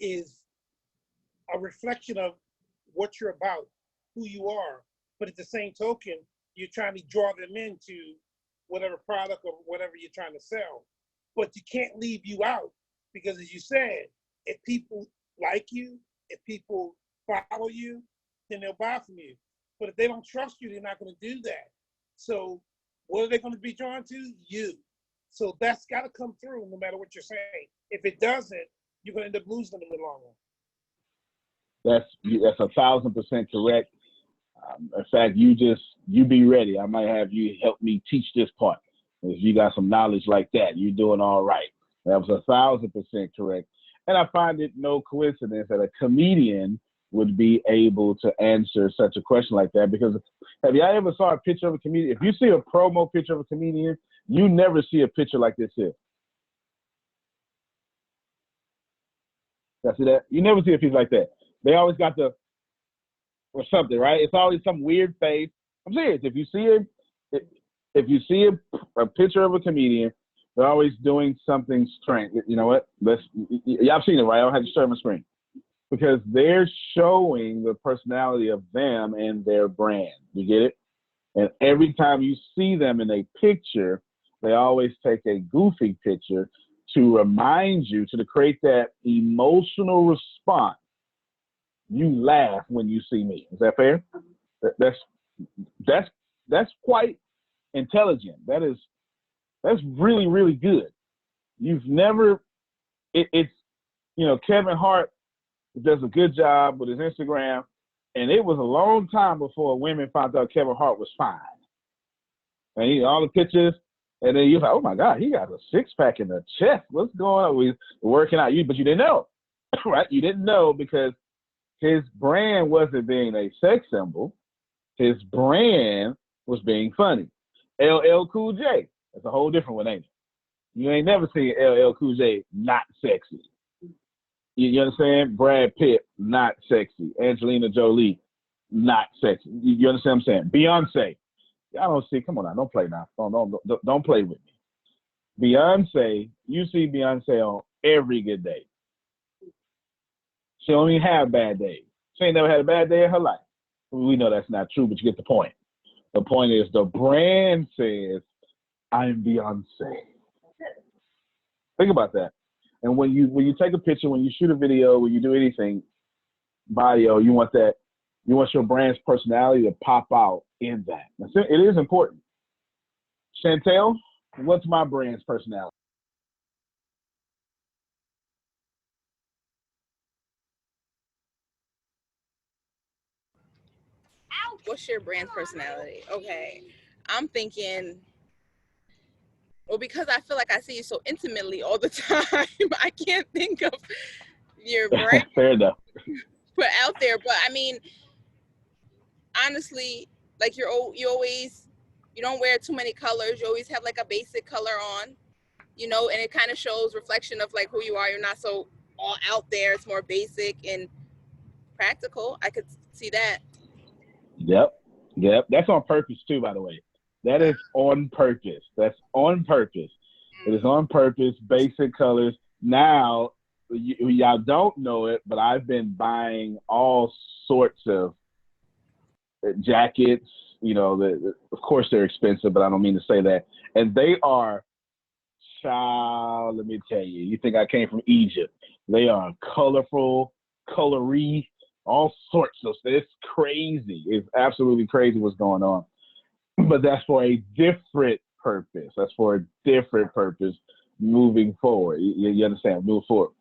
is a reflection of what you're about, who you are. But at the same token, you're trying to draw them into whatever product or whatever you're trying to sell. But you can't leave you out because, as you said, if people like you, if people follow you, then they'll buy from you. But if they don't trust you, they're not going to do that. So what are they going to be drawn to? You. So that's got to come through no matter what you're saying. If it doesn't, you're going to end up losing them in the long run. That's 1,000% correct. In fact, you be ready. I might have you help me teach this part. If you got some knowledge like that, you're doing all right. That was 1,000% correct. And I find it no coincidence that a comedian would be able to answer such a question like that, because have y'all ever saw a picture of a comedian? If you see a promo picture of a comedian, you never see a picture like this here. See that? You never see a piece like that. They always got or something, right? It's always some weird face. I'm serious. If you see a picture of a comedian, they're always doing something strange. You know what? Y'all seen it, right? I don't have to share my screen. Because they're showing the personality of them and their brand. You get it? And every time you see them in a picture, they always take a goofy picture to remind you, to create that emotional response. You laugh when you see me. Is that fair? That's quite intelligent. That's really, really good. You've never, it's, Kevin Hart does a good job with his Instagram, and it was a long time before women found out Kevin Hart was fine. And all the pictures, and then you're like, oh my God, he got a six-pack in the chest. What's going on? We're working out. But you didn't know, right? You didn't know because his brand wasn't being a sex symbol. His brand was being funny. LL Cool J, that's a whole different one, ain't it? You ain't never seen LL Cool J not sexy. You understand? Brad Pitt, not sexy. Angelina Jolie, not sexy. You understand what I'm saying? Beyonce. I don't see, come on now, don't play now. Don't play with me. Beyonce, you see Beyonce on every good day. She don't even have bad days. She ain't never had a bad day in her life. We know that's not true, but you get the point. The point is the brand says, I'm Beyonce. Think about that. And when you take a picture, when you shoot a video, when you do anything, bio, you want your brand's personality to pop out in that. It is important. Chantel, what's my brand's personality? What's your brand personality? Okay. I'm thinking, well, because I feel like I see you so intimately all the time, I can't think of your brand Fair enough. put out there. But I mean, honestly, like you don't wear too many colors. You always have like a basic color on, and it kind of shows reflection of like who you are. You're not so all out there. It's more basic and practical. I could see that. Yep. That's on purpose too, by the way. That is on purpose. That's on purpose. It is on purpose, basic colors. Now, y'all don't know it, but I've been buying all sorts of jackets. Of course they're expensive, but I don't mean to say that. And they are, child, let me tell you, you think I came from Egypt. They are colorful, colory, all sorts of stuff. It's crazy. It's absolutely crazy what's going on. But that's for a different purpose. That's for a different purpose moving forward. You understand? Move forward.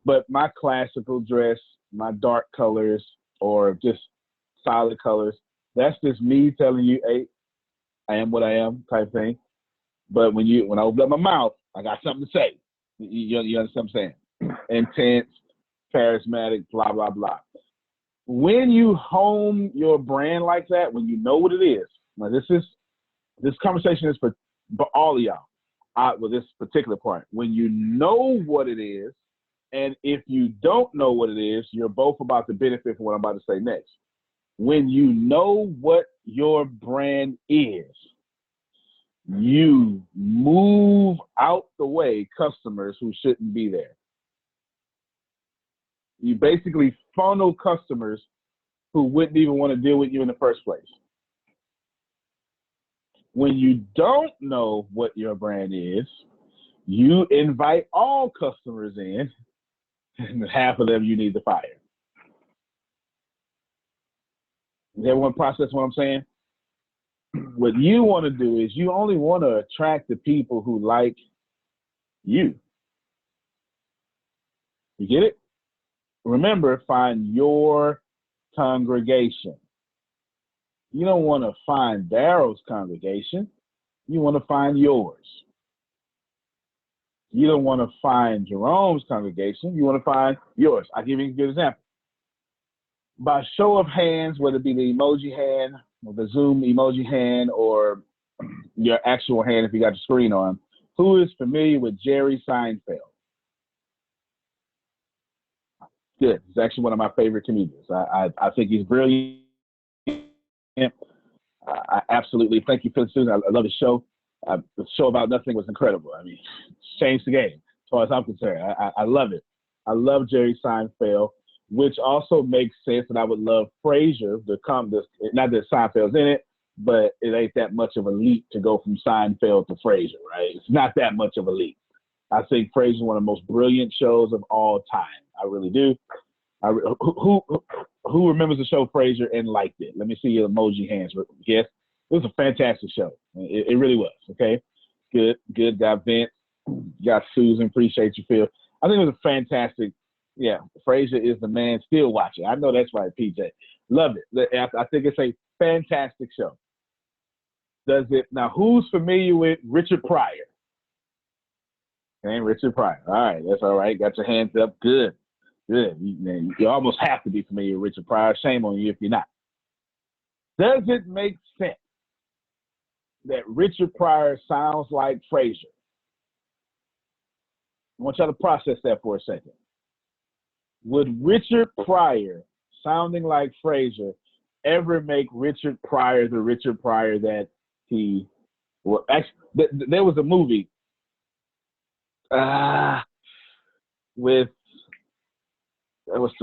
But my classical dress, my dark colors, or just solid colors, that's just me telling you, hey, I am what I am type thing. But when I open up my mouth, I got something to say. You understand what I'm saying? Intense, charismatic, blah, blah, blah. When you hone your brand like that, when you know what it is, now this conversation is for all of y'all, with this particular part. When you know what it is, and if you don't know what it is, you're both about to benefit from what I'm about to say next. When you know what your brand is, you move out the way customers who shouldn't be there. You basically funnel customers who wouldn't even want to deal with you in the first place. When you don't know what your brand is, you invite all customers in, and half of them you need to fire. Does everyone process what I'm saying? What you want to do is you only want to attract the people who like you. You get it? Remember, find your congregation. You don't want to find Daryl's congregation. You want to find yours. You don't want to find Jerome's congregation. You want to find yours. I'll give you a good example. By show of hands, whether it be the emoji hand or the Zoom emoji hand or your actual hand if you got your screen on, who is familiar with Jerry Seinfeld? Good. He's actually one of my favorite comedians. I think he's brilliant. I absolutely thank you for the student. I love the show. The show about nothing was incredible. I mean, changed the game as far as I'm concerned. I love it. I love Jerry Seinfeld, which also makes sense that I would love Frasier to come. Not that Seinfeld's in it, but it ain't that much of a leap to go from Seinfeld to Frasier, right? It's not that much of a leap. I think Frasier is one of the most brilliant shows of all time. I really do. Who remembers the show Frasier and liked it? Let me see your emoji hands. Yes, it was a fantastic show. It really was. Okay, good. Got Vince, got Susan. Appreciate you, Phil. I think it was a fantastic. Yeah, Frasier is the man. Still watching. I know that's right, PJ. Love it. I think it's a fantastic show. Does it now? Who's familiar with Richard Pryor? Okay, Richard Pryor. All right, that's all right. Got your hands up. Good. You almost have to be familiar with Richard Pryor. Shame on you if you're not. Does it make sense that Richard Pryor sounds like Frasier? I want y'all to process that for a second. Would Richard Pryor sounding like Frasier ever make Richard Pryor the Richard Pryor that he was? Actually, there was a movie with. It was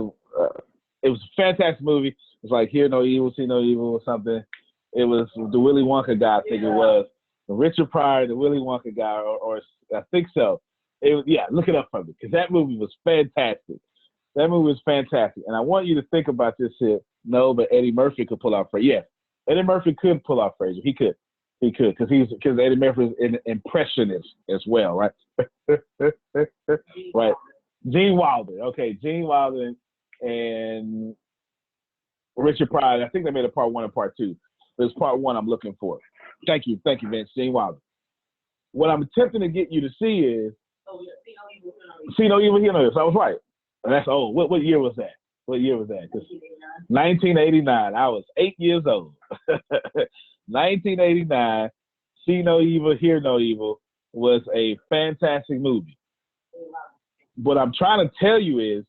a fantastic movie. It was like Hear No Evil, See No Evil or something. It was the Willy Wonka guy, I think it was. The Richard Pryor, the Willy Wonka guy, or I think so. Look it up for me, because that movie was fantastic. That movie was fantastic. And I want you to think about this here. No, but Eddie Murphy could pull off Frasier. Yes, Eddie Murphy could pull off Frasier. He could, because Eddie Murphy is an impressionist as well, right? Right. Gene Wilder. Okay, Gene Wilder and Richard Pryor. I think they made a part 1 and part 2. There's part 1 I'm looking for. Thank you, Vince. Gene Wilder. What I'm attempting to get you to see is See No Evil, Hear No Evil. I was right. And that's old. What year was that? What year was that? 1989. I was 8 years old. 1989. See No Evil, Hear No Evil was a fantastic movie. What I'm trying to tell you is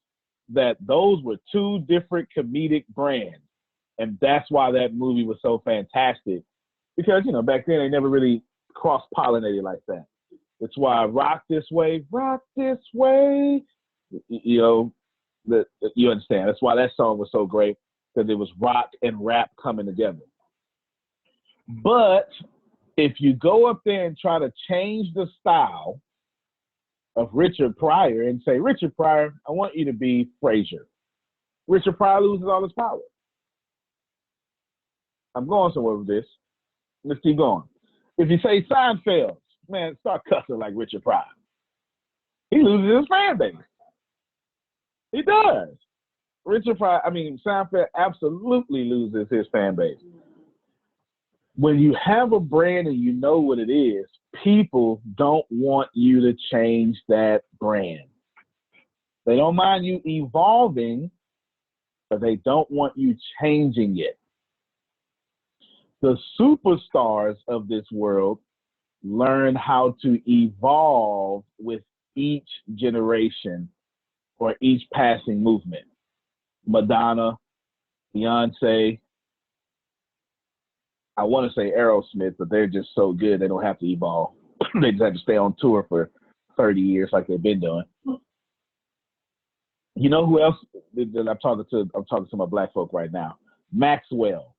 that those were 2 different comedic brands. And that's why that movie was so fantastic. Because, back then they never really cross-pollinated like that. It's why Rock This Way, you understand. That's why that song was so great, because it was rock and rap coming together. But if you go up there and try to change the style of Richard Pryor and say, Richard Pryor, I want you to be Frasier, Richard Pryor loses all his power. I'm going somewhere with this. Let's keep going. If you say Seinfeld, man, start cussing like Richard Pryor. He loses his fan base. He does. Seinfeld absolutely loses his fan base. When you have a brand and you know what it is, people don't want you to change that brand. They don't mind you evolving, but they don't want you changing it. The superstars of this world learn how to evolve with each generation or each passing movement. Madonna, Beyonce, I want to say Aerosmith, but they're just so good they don't have to evolve. They just have to stay on tour for 30 years like they've been doing. You know who else that I'm talking to? I'm talking to my black folk right now. Maxwell.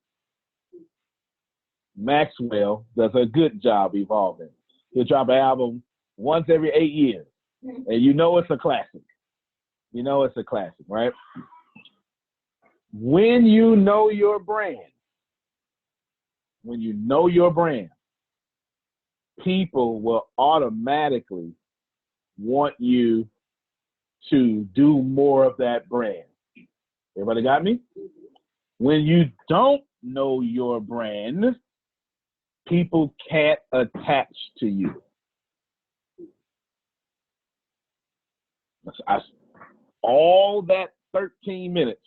Maxwell does a good job evolving. He'll drop an album once every 8 years, and you know it's a classic. You know it's a classic, right? When you know your brand, people will automatically want you to do more of that brand. Everybody got me? When you don't know your brand, people can't attach to you. All that 13 minutes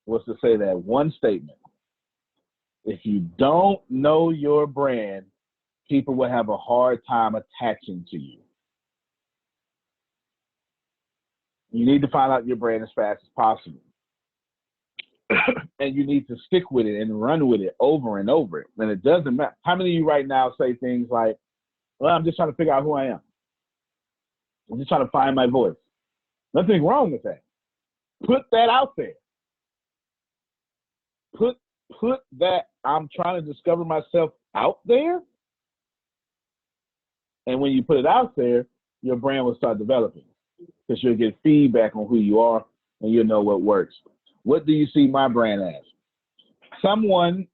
was to say that one statement. If you don't know your brand, people will have a hard time attaching to you. You need to find out your brand as fast as possible. And you need to stick with it and run with it over and over. And it doesn't matter. How many of you right now say things like, well, I'm just trying to figure out who I am. I'm just trying to find my voice. Nothing wrong with that. Put that out there. Put that I'm trying to discover myself out there. And when you put it out there, your brand will start developing because you'll get feedback on who you are and you'll know what works. What do you see my brand as? Someone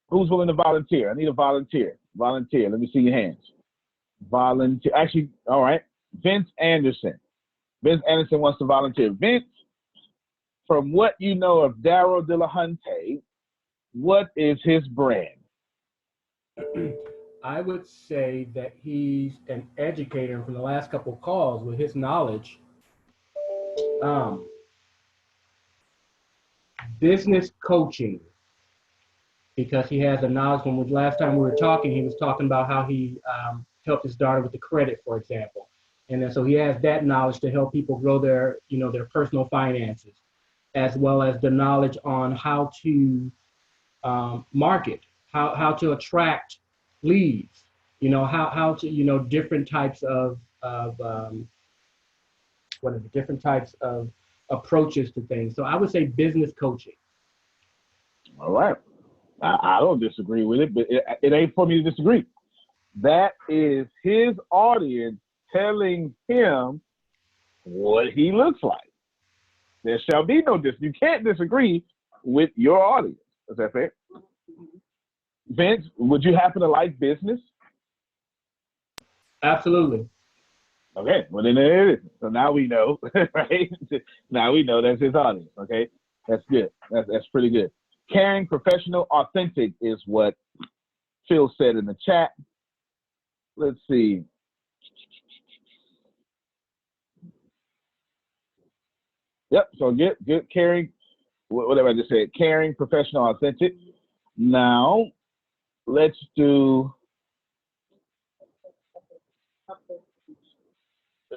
who's willing to volunteer. I need a volunteer. Volunteer. Let me see your hands. Volunteer. Actually, all right. Vince Anderson. Vince Anderson wants to volunteer. Vince, from what you know of Daryl Dillahunty, what is his brand? I would say that he's an educator. From the last couple of calls, with his knowledge, business coaching, because he has the knowledge. When last time we were talking, he was talking about how he helped his daughter with the credit, for example. And then so he has that knowledge to help people grow their, their personal finances, as well as the knowledge on how to market, how to attract leads, how to, different types of different types of approaches to things. So I would say business coaching. All right. I don't disagree with it, but it ain't for me to disagree. That is his audience telling him what he looks like. There shall be no dis. You can't disagree with your audience. Is that fair? Vince, would you happen to like business? Absolutely. Okay, well then there it is. So now we know, right? Now we know that's his audience. Okay, that's good. That's pretty good. Caring, professional, authentic is what Phil said in the chat. Let's see. Yep. So good, caring. Whatever I just said. Caring, professional, authentic. Now let's do.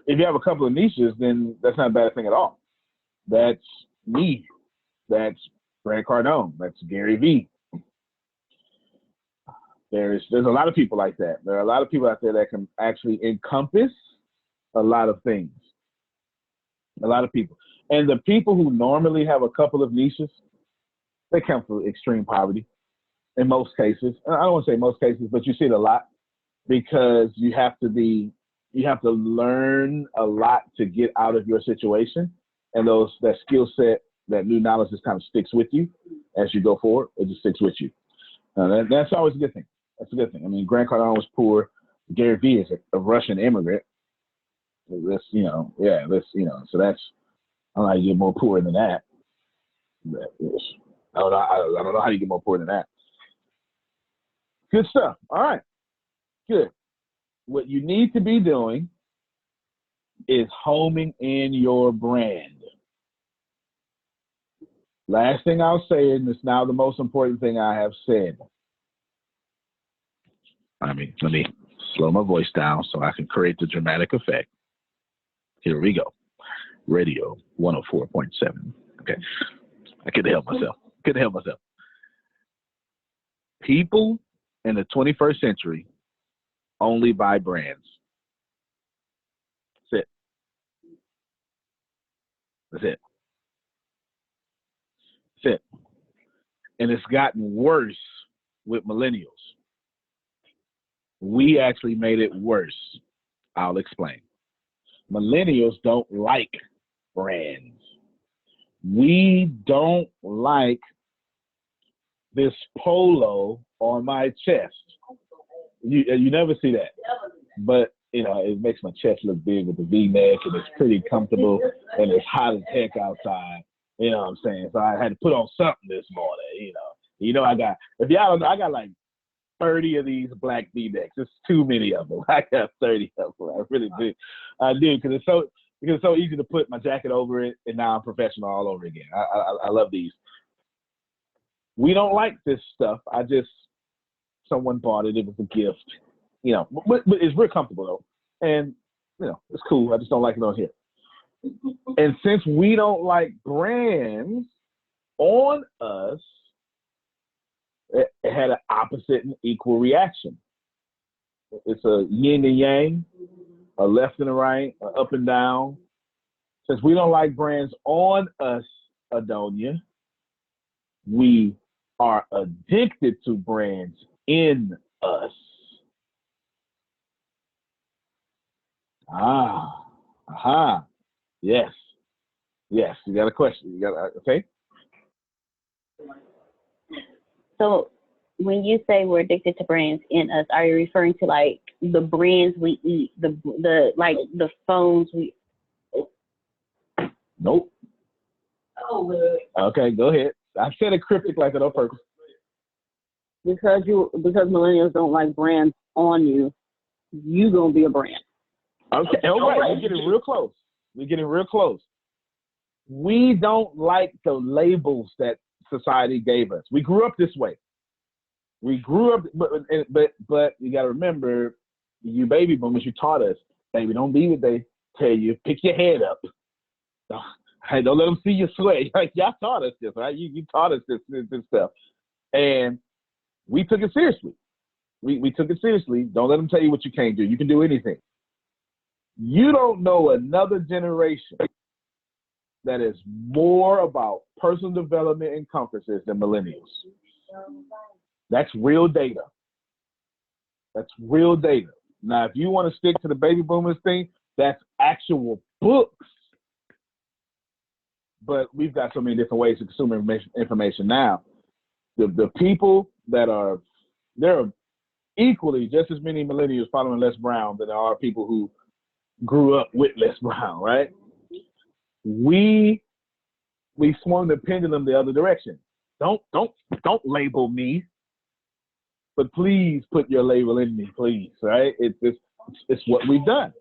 If you have a couple of niches, then that's not a bad thing at all. That's me. That's Grant Cardone. That's Gary Vee. There's a lot of people like that. There are a lot of people out there that can actually encompass a lot of things. A lot of people. And the people who normally have a couple of niches, they come from extreme poverty in most cases. I don't want to say most cases, but you see it a lot because you have to learn a lot to get out of your situation. And that skill set, that new knowledge just kind of sticks with you as you go forward. It just sticks with you. That's always a good thing. That's a good thing. I mean, Grant Cardone was poor. Gary Vee is a Russian immigrant. So that's, I don't know how you get more poor than that. I don't know how you get more poor than that. Good stuff. All right. Good. What you need to be doing is homing in your brand. Last thing I'll say, and it's now the most important thing I have said. Let me slow my voice down so I can create the dramatic effect. Here we go. Radio 104.7. Okay. I couldn't help myself. People in the 21st century only buy brands. That's it. That's it. That's it. And it's gotten worse with millennials. We actually made it worse. I'll explain. Millennials don't like brands. We don't like this polo on my chest. You never see that. But, you know, it makes my chest look big with the V-neck, and it's pretty comfortable, and it's hot as heck outside. You know what I'm saying? So I had to put on something this morning, you know. You know, I got like 30 of these black V-necks. It's too many of them. I got 30 of them. I really do. I do, because it's so easy to put my jacket over it, and now I'm professional all over again. I love these. We don't like this stuff. Someone bought it. It was a gift. You know, but it's real comfortable, though. And, you know, it's cool. I just don't like it on here. And since we don't like brands on us, it had an opposite and equal reaction. It's a yin and yang, a left and a right, a up and down. Since we don't like brands on us, Adonia, we are addicted to brands in us. Aha. Yes. Yes. You got a question? Okay. So when you say we're addicted to brands in us, are you referring to like the brands we eat, the like the phones we? Nope. Oh. Okay, go ahead. I said it cryptic like that on purpose. Because millennials don't like brands on you, you gonna be a brand. Okay. All right. We're getting real close. We don't like the labels that society gave us. We grew up this way. But you got to remember, you baby boomers, you taught us, baby, don't be what they tell you. Pick your head up. Hey, don't let them see you sweat. Like, y'all taught us this, right? You taught us this stuff. And we took it seriously. We took it seriously. Don't let them tell you what you can't do. You can do anything. You don't know another generation that is more about personal development and conferences than millennials. That's real data. Now, if you want to stick to the baby boomers thing, that's actual books. But we've got so many different ways to consume information now. The people that there are equally just as many millennials following Les Brown than there are people who grew up with Les Brown, right? We swung the pendulum the other direction. Don't label me, but please put your label in me, please, right? It's what we've done.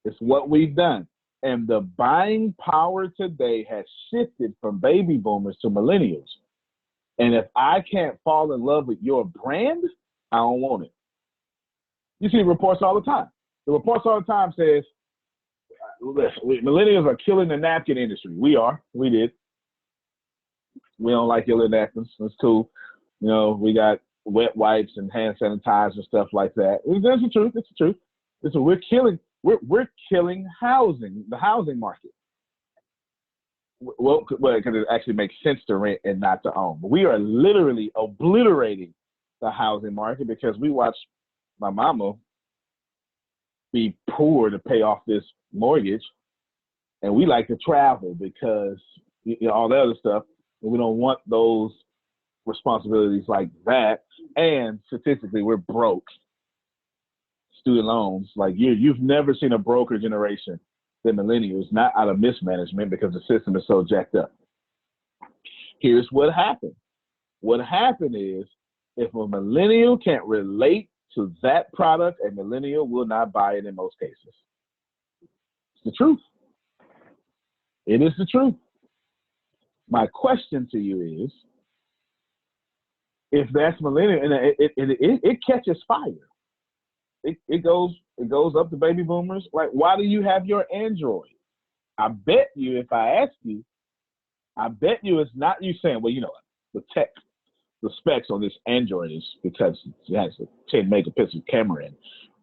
It's what we've done. And the buying power today has shifted from baby boomers to millennials. And if I can't fall in love with your brand, I don't want it. You see reports all the time. The reports all the time says, listen, millennials are killing the napkin industry. We did. We don't like yellow napkins. That's cool. You know, we got wet wipes and hand sanitizer and stuff like that. That's the truth. It's the truth. Listen, we're killing housing, the housing market. Well, because it actually makes sense to rent and not to own. But we are literally obliterating the housing market because we watch my mama be poor to pay off this mortgage, and we like to travel because all that other stuff, and we don't want those responsibilities like that. And statistically, we're broke. Student loans, like you've never seen a broker generation than millennials, not out of mismanagement because the system is so jacked up. Here's what happened. What happened is, if a millennial can't relate to that product, a millennial will not buy it in most cases. It's the truth. It is the truth. My question to you is, if that's millennial, and it catches fire. It goes up to baby boomers. Like, why do you have your Android? I bet you, if I ask you, it's not you saying, well, you know what, the specs on this Android is because it has a 10 megapixel camera in,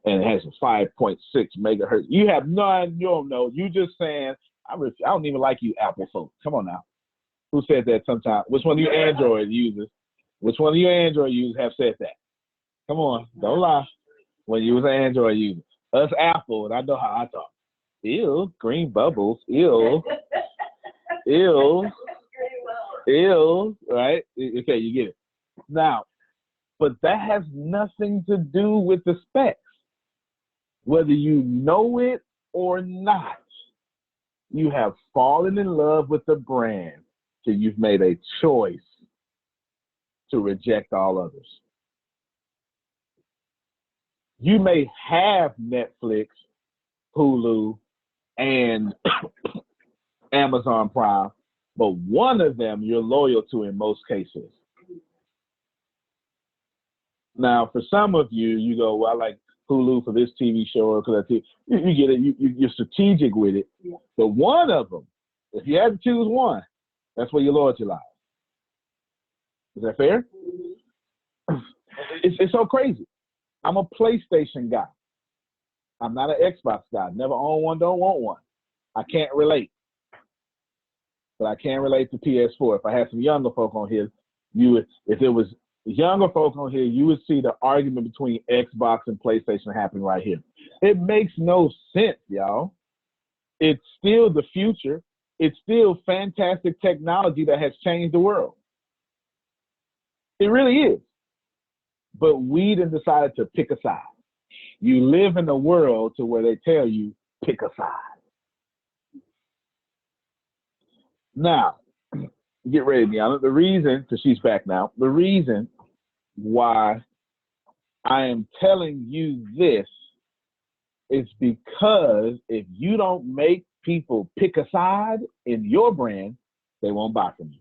and it has a 5.6 megahertz. You don't know. You just saying, I don't even like you Apple folks. Come on now. Who said that sometime? Which one of you Android users? Which one of you Android users have said that? Come on, don't lie. When you was an Android user. Us Apple, and I know how I talk. Ew, green bubbles. Ew. Ew. Ew. Right? Okay, you get it. Now, but that has nothing to do with the specs. Whether you know it or not, you have fallen in love with the brand till you've made a choice to reject all others. You may have Netflix, Hulu, and Amazon Prime, but one of them you're loyal to in most cases. Now, for some of you, you go, well, I like Hulu for this TV show or because you get it. You're strategic with it. Yeah. But one of them, if you had to choose one, that's where your loyalty lies. Is that fair? It's so crazy. I'm a PlayStation guy. I'm not an Xbox guy. Never owned one, don't want one. I can't relate. But I can relate to PS4. If I had some younger folk on here, if it was younger folk on here, you would see the argument between Xbox and PlayStation happening right here. It makes no sense, y'all. It's still the future. It's still fantastic technology that has changed the world. It really is. But we then decided to pick a side. You live in a world to where they tell you, pick a side. Now, get ready, Deanna. The reason, because she's back now, the reason why I am telling you this is because if you don't make people pick a side in your brand, they won't buy from you.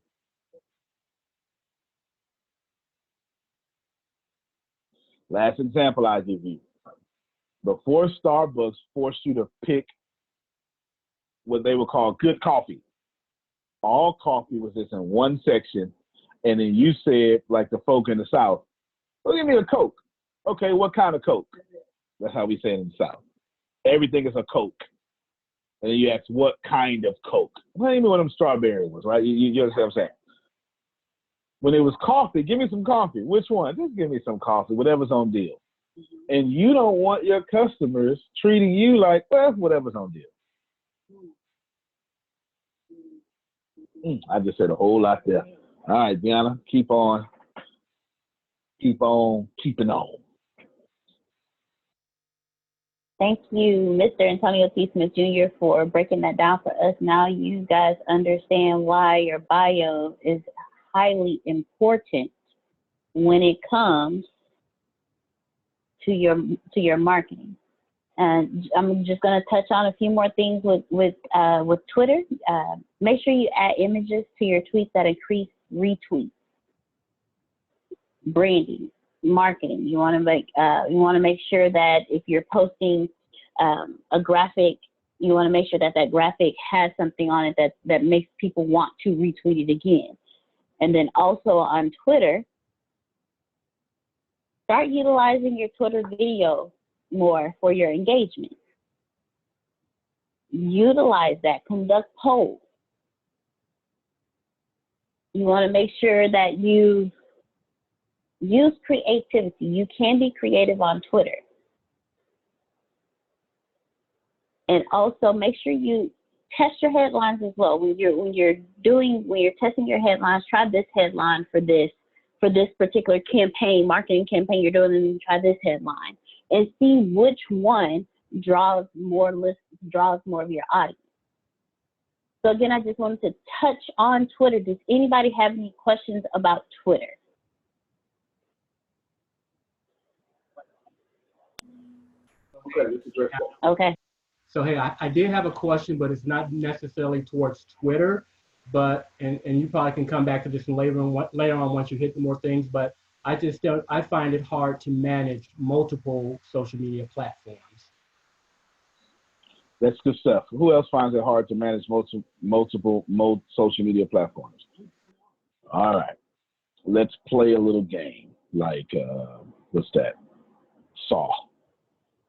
Last example I give you. Before Starbucks forced you to pick what they would call good coffee, all coffee was just in one section, and then you said, like the folk in the South, well, give me a Coke. Okay, what kind of Coke? That's how we say it in the South. Everything is a Coke. And then you ask, what kind of Coke? Well, even one of them strawberry ones, right? You understand what I'm saying? When it was coffee, give me some coffee. Which one? Just give me some coffee, whatever's on deal. And you don't want your customers treating you like, well, whatever's on deal. I just said a whole lot there. All right, Deanna, keep on keeping on. Thank you, Mr. Antonio T. Smith Jr. for breaking that down for us. Now you guys understand why your bio is highly important when it comes to your marketing. And I'm just going to touch on a few more things with Twitter. Make sure you add images to your tweets that increase retweets. Branding, marketing. You want to make sure that if you're posting a graphic, you want to make sure that that graphic has something on it that makes people want to retweet it again. And then also on Twitter, start utilizing your Twitter video more for your engagement. Utilize that. Conduct polls. You want to make sure that you use creativity. You can be creative on Twitter. And also make sure you test your headlines as well. When you're testing your headlines, try this headline for this particular campaign, marketing campaign you're doing, and try this headline and see which one draws more of your audience. So again, I just wanted to touch on Twitter. Does anybody have any questions about Twitter? Okay. So, hey, I did have a question, but it's not necessarily towards Twitter, but, and you probably can come back to this later on once you hit more things, but I find it hard to manage multiple social media platforms. That's good stuff. Who else finds it hard to manage multiple social media platforms? All right. Let's play a little game. Like, what's that? Saw.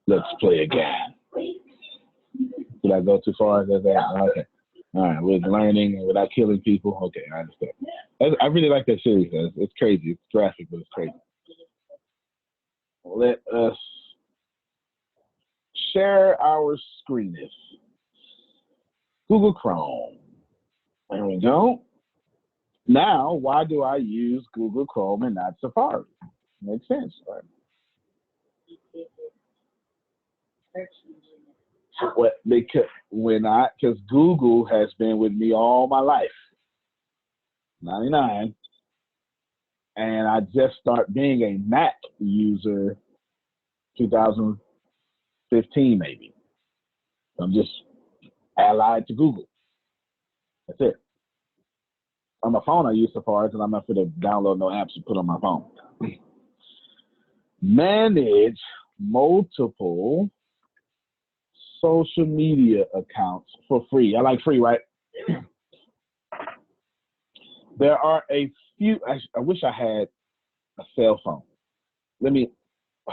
Let's play a game. Did I go too far? Okay. All right, with learning and without killing people. Okay, I understand. I really like that series. It's crazy. It's graphic, but it's crazy. Let us share our screen. Google Chrome. There we go. Now, why do I use Google Chrome and not Safari? Makes sense, right? What? Because Google has been with me all my life, 99, and I just started being a Mac user 2015 maybe. I'm just allied to Google. That's it. On my phone, I use Safari because I'm not going to download no apps to put on my phone. Manage multiple social media accounts for free. I like free, right? There are a few. I wish I had a cell phone.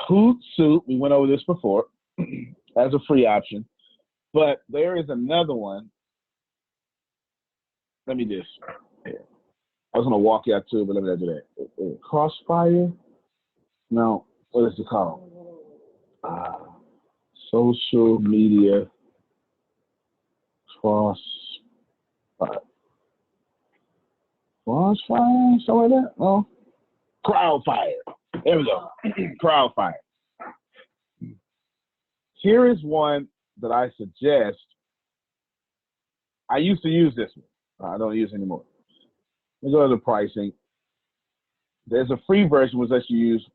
Hootsuite, we went over this before, as a free option. But there is another one. I was going to walk you out to it, but let me not do that. Crossfire? No, what is it called? Social media crossfire, something like that? Oh, Crowdfire. There we go. Crowdfire. Here is one that I suggest. I used to use this one. I don't use it anymore. Let me go to the pricing. There's a free version which lets you use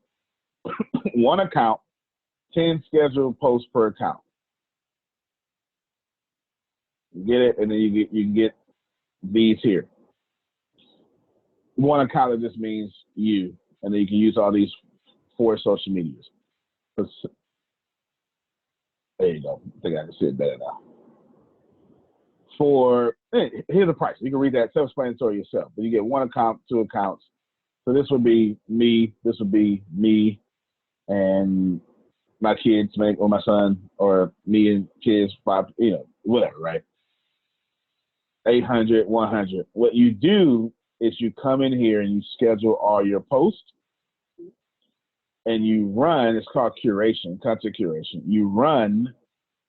one account, 10 scheduled posts per account. You get it, and then you can get these here. One account, it just means you, and then you can use all these 4 social medias. There you go. I think I can see it better now. Here's the price. You can read that self-explanatory yourself. But you get 1 account, 2 accounts. So this would be me. This would be me and my kids, or my son, or me and kids, 5, whatever, right? 800, 100. What you do is you come in here and you schedule all your posts, and you run. It's called curation, content curation. You run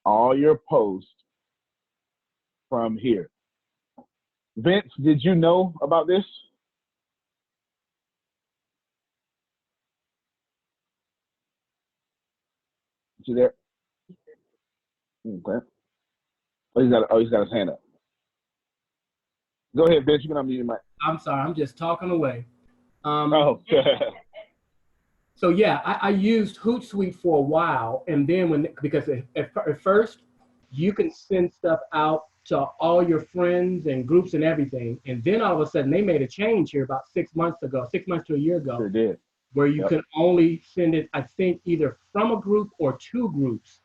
all your posts from here. Vince, did you know about this? Is you there? Okay. He's got his hand up. Go ahead, Vince. You can unmute your mic. I'm sorry, I'm just talking away. Oh. So yeah, I used Hootsuite for a while, and then because at first you can send stuff out to all your friends and groups and everything, and then all of a sudden they made a change here about 6 months to a year ago, Sure did. where you can only send it, I think, either from a group or 2 groups.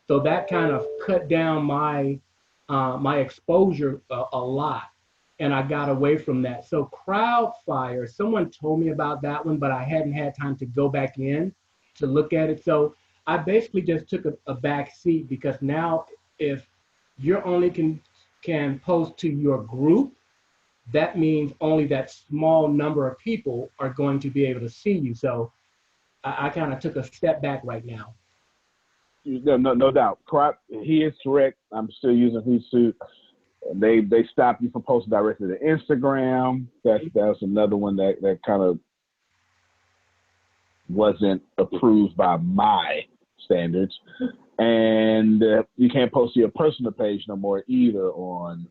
So that kind of cut down my my exposure a lot, and I got away from that. So Crowdfire, someone told me about that one, but I hadn't had time to go back in to look at it. So I basically just took a back seat, because now if you're only can post to your group, that means only that small number of people are going to be able to see you. So I kind of took a step back right now. No doubt. He is correct. I'm still using Hootsuite. They stop you from posting directly to Instagram. That's another one that kind of wasn't approved by my standards. And you can't post to your personal page no more either on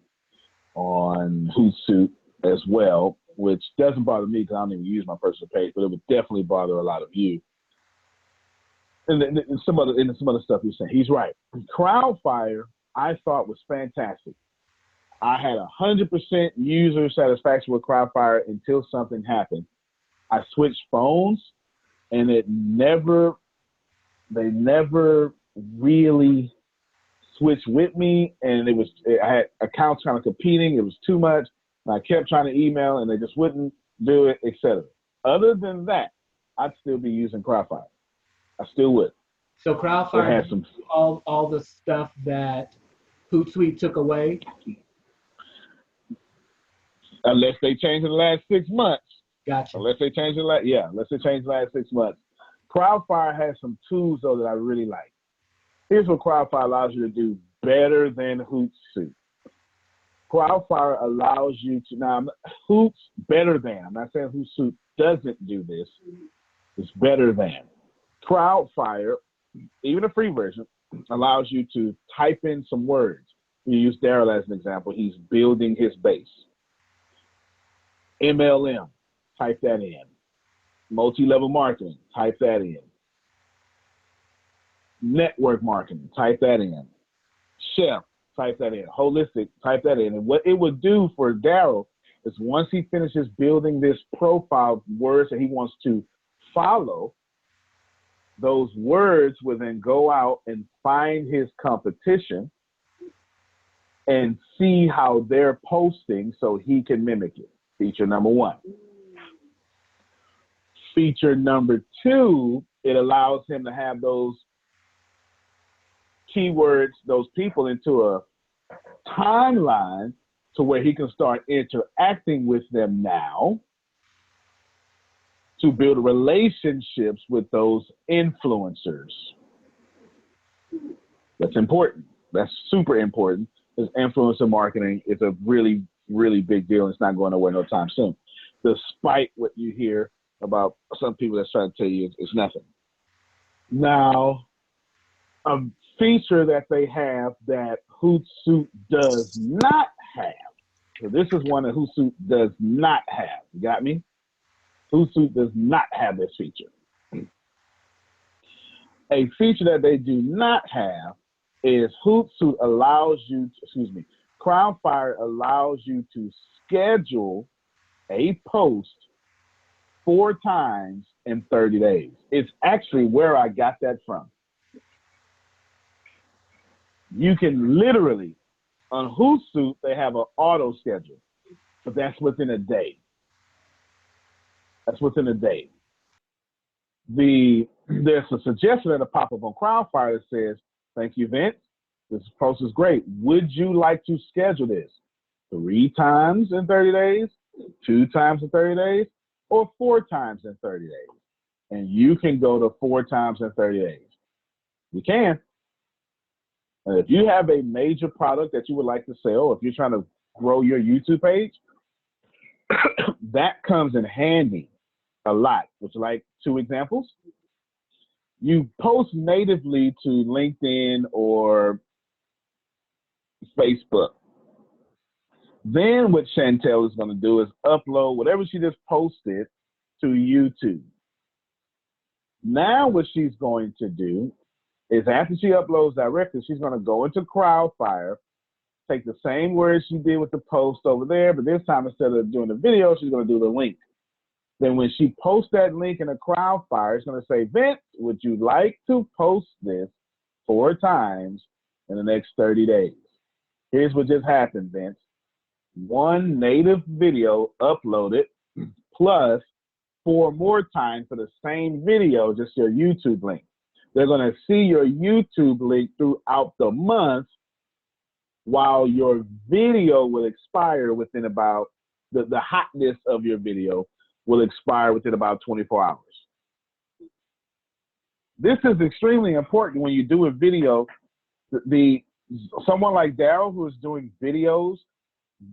Hootsuite as well, which doesn't bother me because I don't even use my personal page, but it would definitely bother a lot of you. And some other stuff he's saying. He's right. Crowdfire, I thought was fantastic. I had 100% user satisfaction with Crowdfire until something happened. I switched phones, and they never really switched with me, and I had accounts kind of competing. It was too much, and I kept trying to email, and they just wouldn't do it, etc. Other than that, I'd still be using Crowdfire. I still would. So Crowdfire has all the stuff that Hootsuite took away? Unless they change in the last 6 months. Gotcha. Unless they change unless they change the last 6 months. Crowdfire has some tools though that I really like. Here's what Crowdfire allows you to do better than Hootsuite. Crowdfire allows you to, now Hoots better than, I'm not saying Hootsuite doesn't do this, it's better than. Crowdfire, even a free version, allows you to type in some words. You use Daryl as an example, he's building his base. MLM, type that in. Multi-level marketing, type that in. Network marketing, type that in. Chef, type that in. Holistic, type that in. And what it would do for Daryl is once he finishes building this profile words that he wants to follow, those words will then go out and find his competition and see how they're posting so he can mimic it. Feature number one. Feature number two, it allows him to have those keywords, those people into a timeline to where he can start interacting with them now to build relationships with those influencers. That's important. That's super important because influencer marketing is a really, really big deal. It's not going nowhere no time soon. Despite what you hear about some people that's trying to tell you it's nothing. Now, a feature that they have that Hootsuite does not have. So this is one that Hootsuite does not have. You got me? Hootsuite does not have this feature. A feature that they do not have is Hootsuite allows you, Crowdfire allows you to schedule a post 4 times in 30 days. It's actually where I got that from. You can literally, on Hootsuite, they have an auto schedule, but that's within a day. That's within a day. There's a suggestion that'll pop up on Crowdfire that says, thank you, Vince. This post is great. Would you like to schedule this 3 times in 30 days, 2 times in 30 days, or 4 times in 30 days? And you can go to 4 times in 30 days. You can. And if you have a major product that you would like to sell, if you're trying to grow your YouTube page, that comes in handy a lot. Would you like 2 examples? You post natively to LinkedIn or Facebook. Then what Chantel is going to do is upload whatever she just posted to YouTube. Now what she's going to do is after she uploads directly, she's going to go into Crowdfire, take the same words she did with the post over there, but this time instead of doing the video, she's going to do the link. Then when she posts that link in a Crowdfire, it's going to say, Vince, would you like to post this 4 times in the next 30 days? Here's what just happened, Vince. 1 native video uploaded plus 4 more times for the same video, just your YouTube link. They're going to see your YouTube link throughout the month while your video will expire within about, the hotness of your video will expire within about 24 hours. This is extremely important when you do a video. Someone like Daryl who is doing videos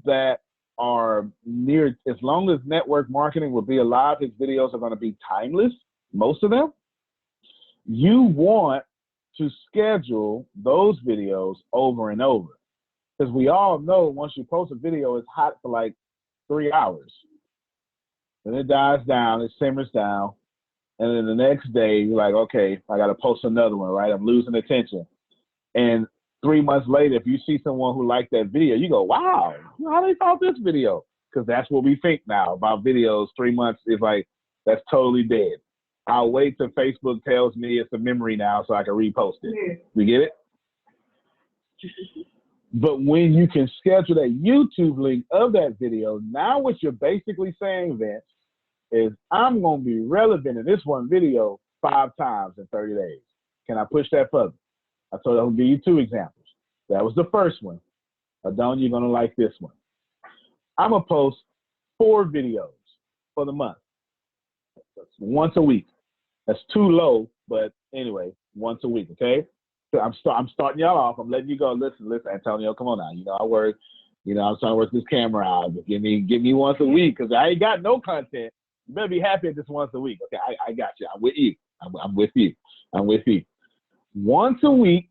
that are near, as long as network marketing will be alive, his videos are going to be timeless, most of them. You want to schedule those videos over and over. Because we all know once you post a video, it's hot for like 3 hours. Then it dies down, it simmers down. And then the next day, you're like, okay, I got to post another one, right? I'm losing attention. And 3 months later, if you see someone who liked that video, you go, wow, how they found this video? Because that's what we think now about videos. 3 months is like, that's totally dead. I'll wait till Facebook tells me it's a memory now so I can repost it. You get it? But when you can schedule that YouTube link of that video, now what you're basically saying, Vince, is I'm going to be relevant in this one video 5 times in 30 days. Can I push that further? I told you I'm going to give you 2 examples. That was the first one. Adon, you're going to like this one. I'm going to post 4 videos for the month. That's once a week. That's too low, but anyway, once a week, okay? So I'm starting y'all off. I'm letting you go. Listen, Antonio, come on now. You know, I work, you know, I'm trying to work this camera out. Give me once a week, because I ain't got no content. You better be happy at this once a week. Okay, I got you. I'm with you. I'm with you. I'm with you. Once a week,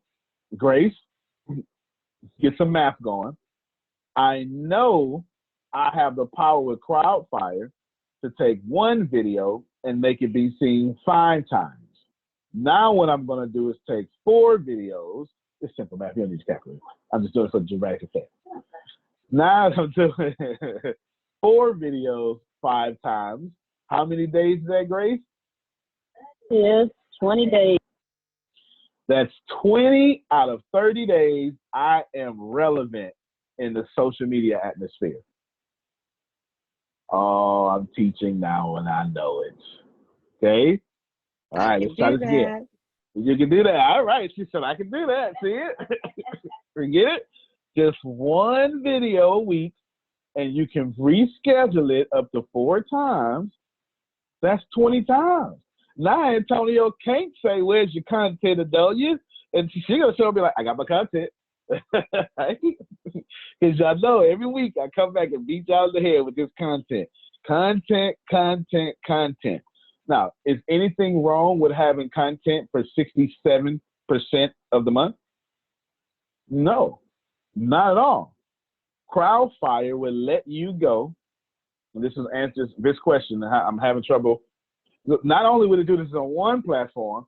Grace, get some math going. I know I have the power with Crowdfire to take one video and make it be seen 5 times. Now what I'm going to do is take 4 videos. It's simple math. You don't need to calculate. I'm just doing it for dramatic effect. Now I'm doing 4 videos 5 times. How many days is that, Grace? Yes, 20 days. That's 20 out of 30 days I am relevant in the social media atmosphere. Oh, I'm teaching now and I know it. Okay? All right, let's try this again. You can do that. All right, she said I can do that. See it? Forget it. Just 1 video a week, and you can reschedule it up to 4 times. That's 20 times. Now Antonio can't say, where's your content, Adonia? And she's going to show me like, I got my content. Because y'all know every week I come back and beat y'all in the head with this content. Content. Now, is anything wrong with having content for 67% of the month? No, not at all. Crowdfire will let you go. And this is answers this question. I'm having trouble. Look, not only will it do this on one platform,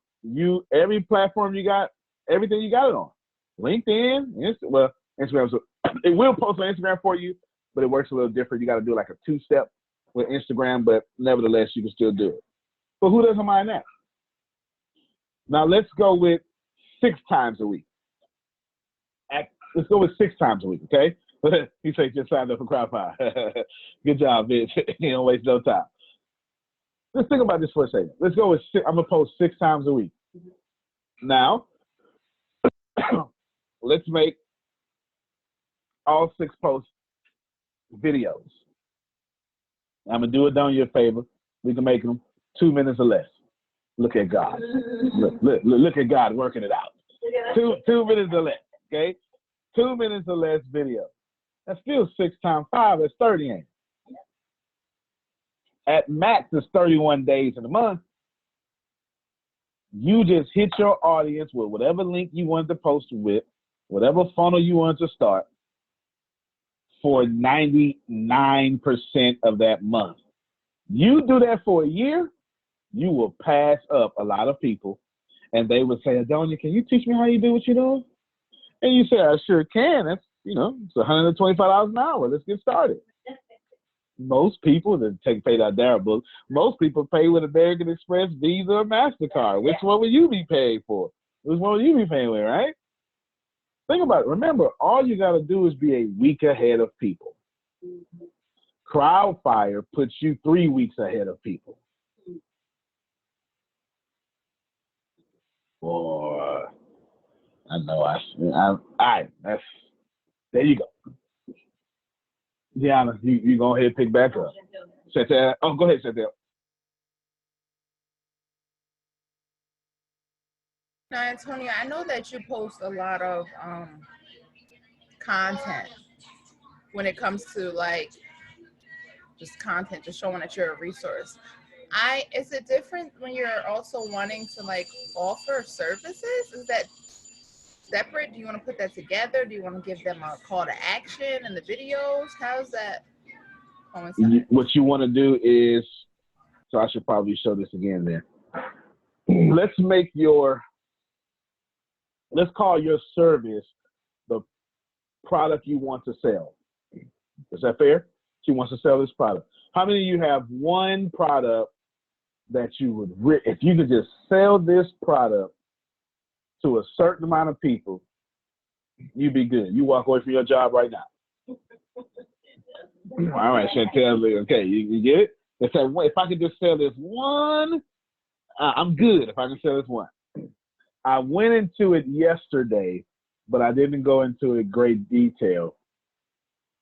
every platform you got, everything you got it on. LinkedIn, Instagram. So it will post on Instagram for you, but it works a little different. You got to do like a 2-step with Instagram, but nevertheless, you can still do it. But who doesn't mind that? Now let's go with 6 times a week. Let's go with 6 times a week, okay? He said just signed up for Crowdfire. Good job, bitch. You don't waste no time. Let's think about this for a second. Let's go with 6. I'm gonna post 6 times a week. Now, let's make all 6 posts videos. I'm gonna do it down your favor. We can make them 2 minutes or less. Look at God. Look at God working it out. 2 minutes or less, okay? 2 minutes or less video. That's still 6 times 5. That's 30, ain't it? At max, it's 31 days in a month. You just hit your audience with whatever link you wanted to post with, whatever funnel you wanted to start for 99% of that month. You do that for a year, you will pass up a lot of people, and they would say, Adonia, can you teach me how you do what you're doing? And you say, I sure can. That's, it's $125 an hour. Let's get started. Most people that take paid out their book, most people pay with American Express, Visa, or MasterCard. Which one will you be paying for? Which one will you be paying with, right? Think about it. Remember, all you got to do is be a week ahead of people. Crowdfire puts you 3 weeks ahead of people. Boy, I know. All right, there you go. Deanna, you go ahead and pick back up. Go ahead, Chantel. Now, Antonio, I know that you post a lot of content when it comes to like just content, just showing that you're a resource. Is it different when you're also wanting to like offer services? Is that separate? Do you want to put that together? Do you want to give them a call to action in the videos? How's that coincide? What you want to do is, so I should probably show this again then. Let's call your service the product you want to sell. Is that fair? She wants to sell this product. How many of you have one product that you would, if you could just sell this product to a certain amount of people, you'd be good. You walk away from your job right now. All right, Chantel, okay, you get it? If I could just sell this one, I'm good if I can sell this one. I went into it yesterday, but I didn't go into it in great detail.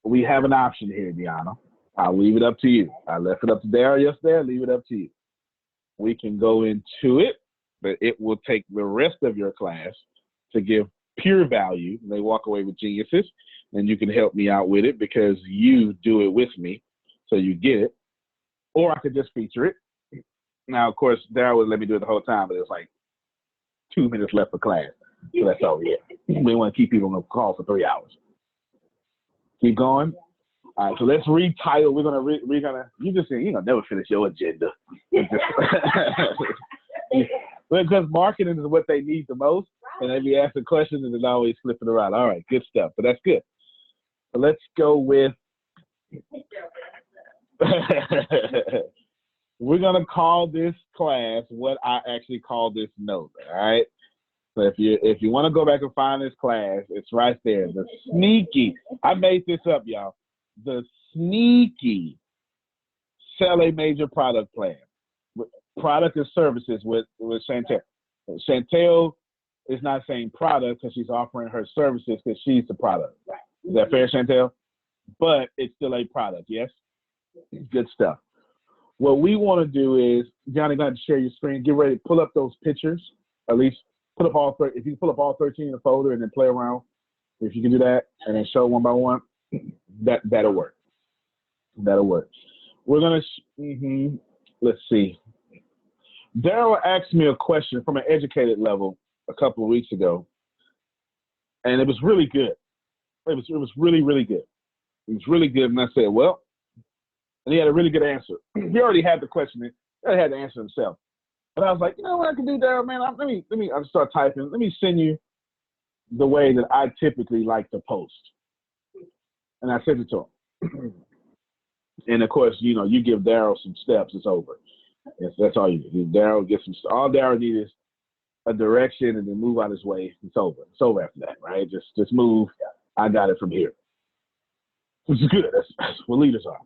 We have an option here, Deanna. I'll leave it up to you. I left it up to Daryl yesterday. I'll leave it up to you. We can go into it, but it will take the rest of your class to give pure value. They walk away with geniuses, and you can help me out with it because you do it with me, so you get it. Or I could just feature it. Now, of course, Daryl would let me do it the whole time, but it was like 2 minutes left for class. So that's all we get. We want to keep people on the call for 3 hours. Keep going. All right, so let's retitle. We're gonna you just you're gonna never finish your agenda. Because marketing is what they need the most, and they be asking questions and then always flipping around. All right, good stuff. But that's good. So let's go with. We're gonna call this class what I actually call this note. All right. So if you want to go back and find this class, it's right there. The sneaky. I made this up, y'all. The sneaky sell a major product plan. Product and services with Chantel. Chantel is not saying product because she's offering her services because she's the product. Is that fair, Chantel? But it's still a product, yes? Good stuff. What we want to do is, Johnny, go ahead and share your screen. Get ready to pull up those pictures. At least put up all 30. If you can pull up all 13 in the folder and then play around, if you can do that and then show one by one, that'll work. That'll work. We're gonna. Let's see. Daryl asked me a question from an educated level a couple of weeks ago, and it was really good. It was really, really good. It was really good, and I said, well, and he had a really good answer. He already had the question. He already had the answer himself. And I was like, you know what I can do, Daryl, man? Let me. I start typing. Let me send you the way that I typically like to post. And I sent it to him. And of course, you give Daryl some steps, it's over. That's all you do. Daryl gets all Daryl needs is a direction and then move out his way. It's over. It's over after that, right? Just move. I got it from here. Which is good. That's what leaders are.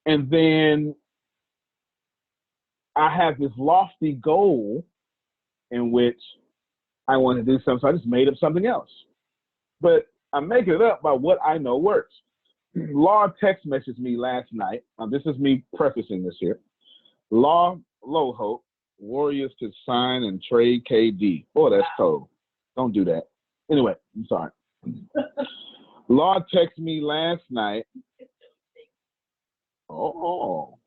And then I have this lofty goal in which I want to do something. So I just made up something else. But I'm making it up by what I know works. Law text messaged me last night. This is me prefacing this here. Law, low hope, Warriors to sign and trade KD. Oh, that's cold. Don't do that. Anyway, I'm sorry. Law texted me last night. Oh.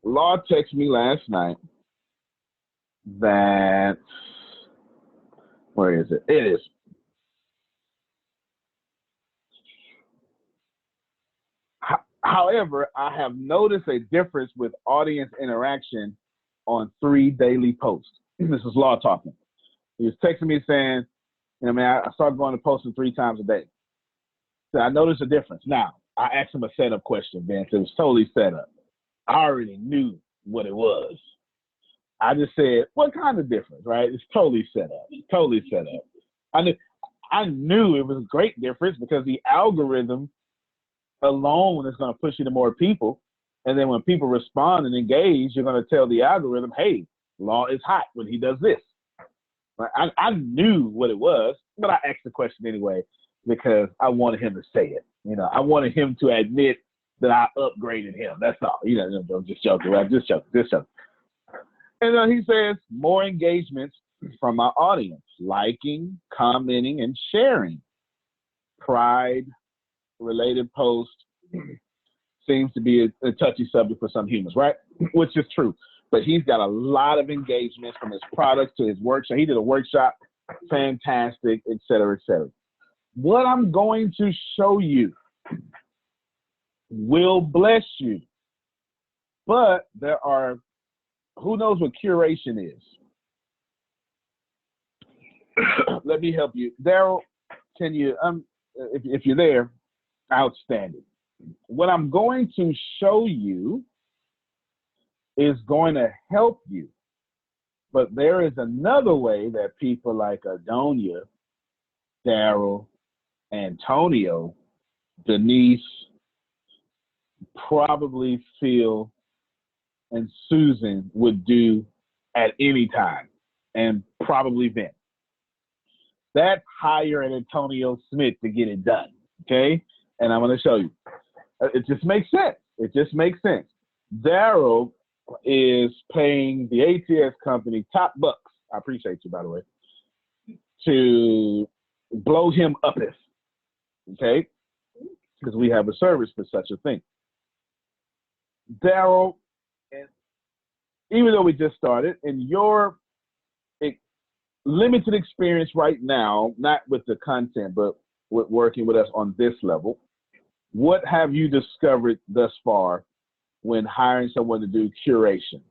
Law texted me last night that, where is it? It is. However, I have noticed a difference with audience interaction on 3 daily posts. This is Law talking. He was texting me saying, I started going to posting 3 times a day. So I noticed a difference. Now, I asked him a setup question, Vince. It was totally set up. I already knew what it was. I just said, what kind of difference, right? It's totally set up. Totally set up. I knew it was a great difference because the algorithm alone is going to push you to more people. And then when people respond and engage, you're going to tell the algorithm, hey, Law is hot when he does this. I knew what it was, but I asked the question anyway because I wanted him to say it. I wanted him to admit that I upgraded him. That's all. I'm just joking. Right? Just joking. And then he says, more engagements from my audience, liking, commenting, and sharing. Pride-related posts seems to be a touchy subject for some humans, right? Which is true. But he's got a lot of engagements from his products to his workshop. He did a workshop, fantastic, et cetera, et cetera. What I'm going to show you will bless you. But there are, who knows what curation is? Let me help you. Daryl, can you, if you're there, outstanding. What I'm going to show you is going to help you. But there is another way that people like Adonia, Daryl, Antonio, Denise, probably Phil, and Susan would do at any time, and probably Vince. That's hire an Antonio Smith to get it done. Okay, and I'm going to show you. It just makes sense. It just makes sense. Daryl is paying the ATS company top bucks. I appreciate you, by the way, to blow him up. Okay, because we have a service for such a thing. Daryl, even though we just started, in your limited experience right now, not with the content, but with working with us on this level, what have you discovered thus far when hiring someone to do curation?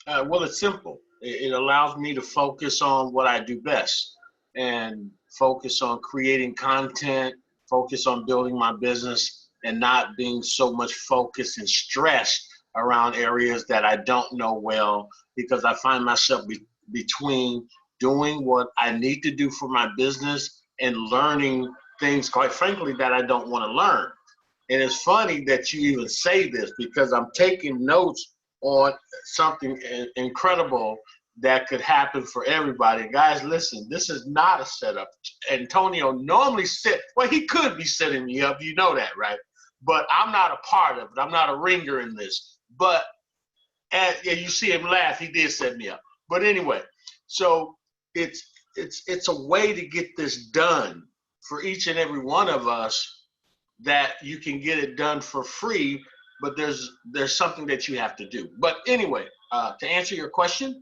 Well, it's simple. It allows me to focus on what I do best and focus on creating content, focus on building my business, and not being so much focused and stressed around areas that I don't know well, because I find myself between doing what I need to do for my business and learning things, quite frankly, that I don't want to learn. And it's funny that you even say this, because I'm taking notes on something incredible that could happen for everybody. Guys, listen, this is not a setup. Antonio normally well, he could be setting me up, you know that, right? But I'm not a part of it. I'm not a ringer in this. But yeah, you see him laugh, he did set me up. But anyway, so it's a way to get this done for each and every one of us, that you can get it done for free, but there's something that you have to do. But anyway, to answer your question,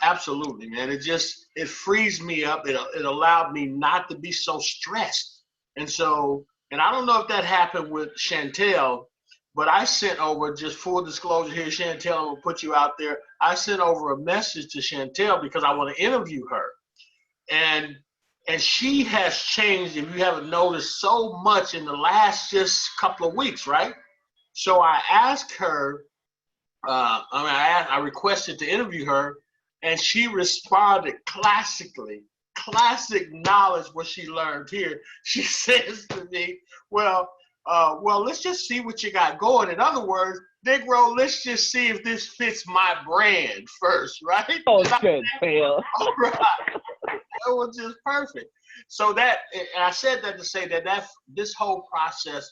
absolutely, man. It frees me up. It allowed me not to be so stressed. And I don't know if that happened with Chantel, but I sent over, just full disclosure here, Chantel, I'm gonna put you out there. I sent over a message to Chantel because I want to interview her. And she has changed, if you haven't noticed, so much in the last just couple of weeks, right? So I asked her, I requested to interview her, and she responded classic knowledge, what she learned here. She says to me, well, let's just see what you got going. In other words, Negro, let's just see if this fits my brand first, right? Oh, good, Phil. All right. It was just perfect. So and I said that to say that this whole process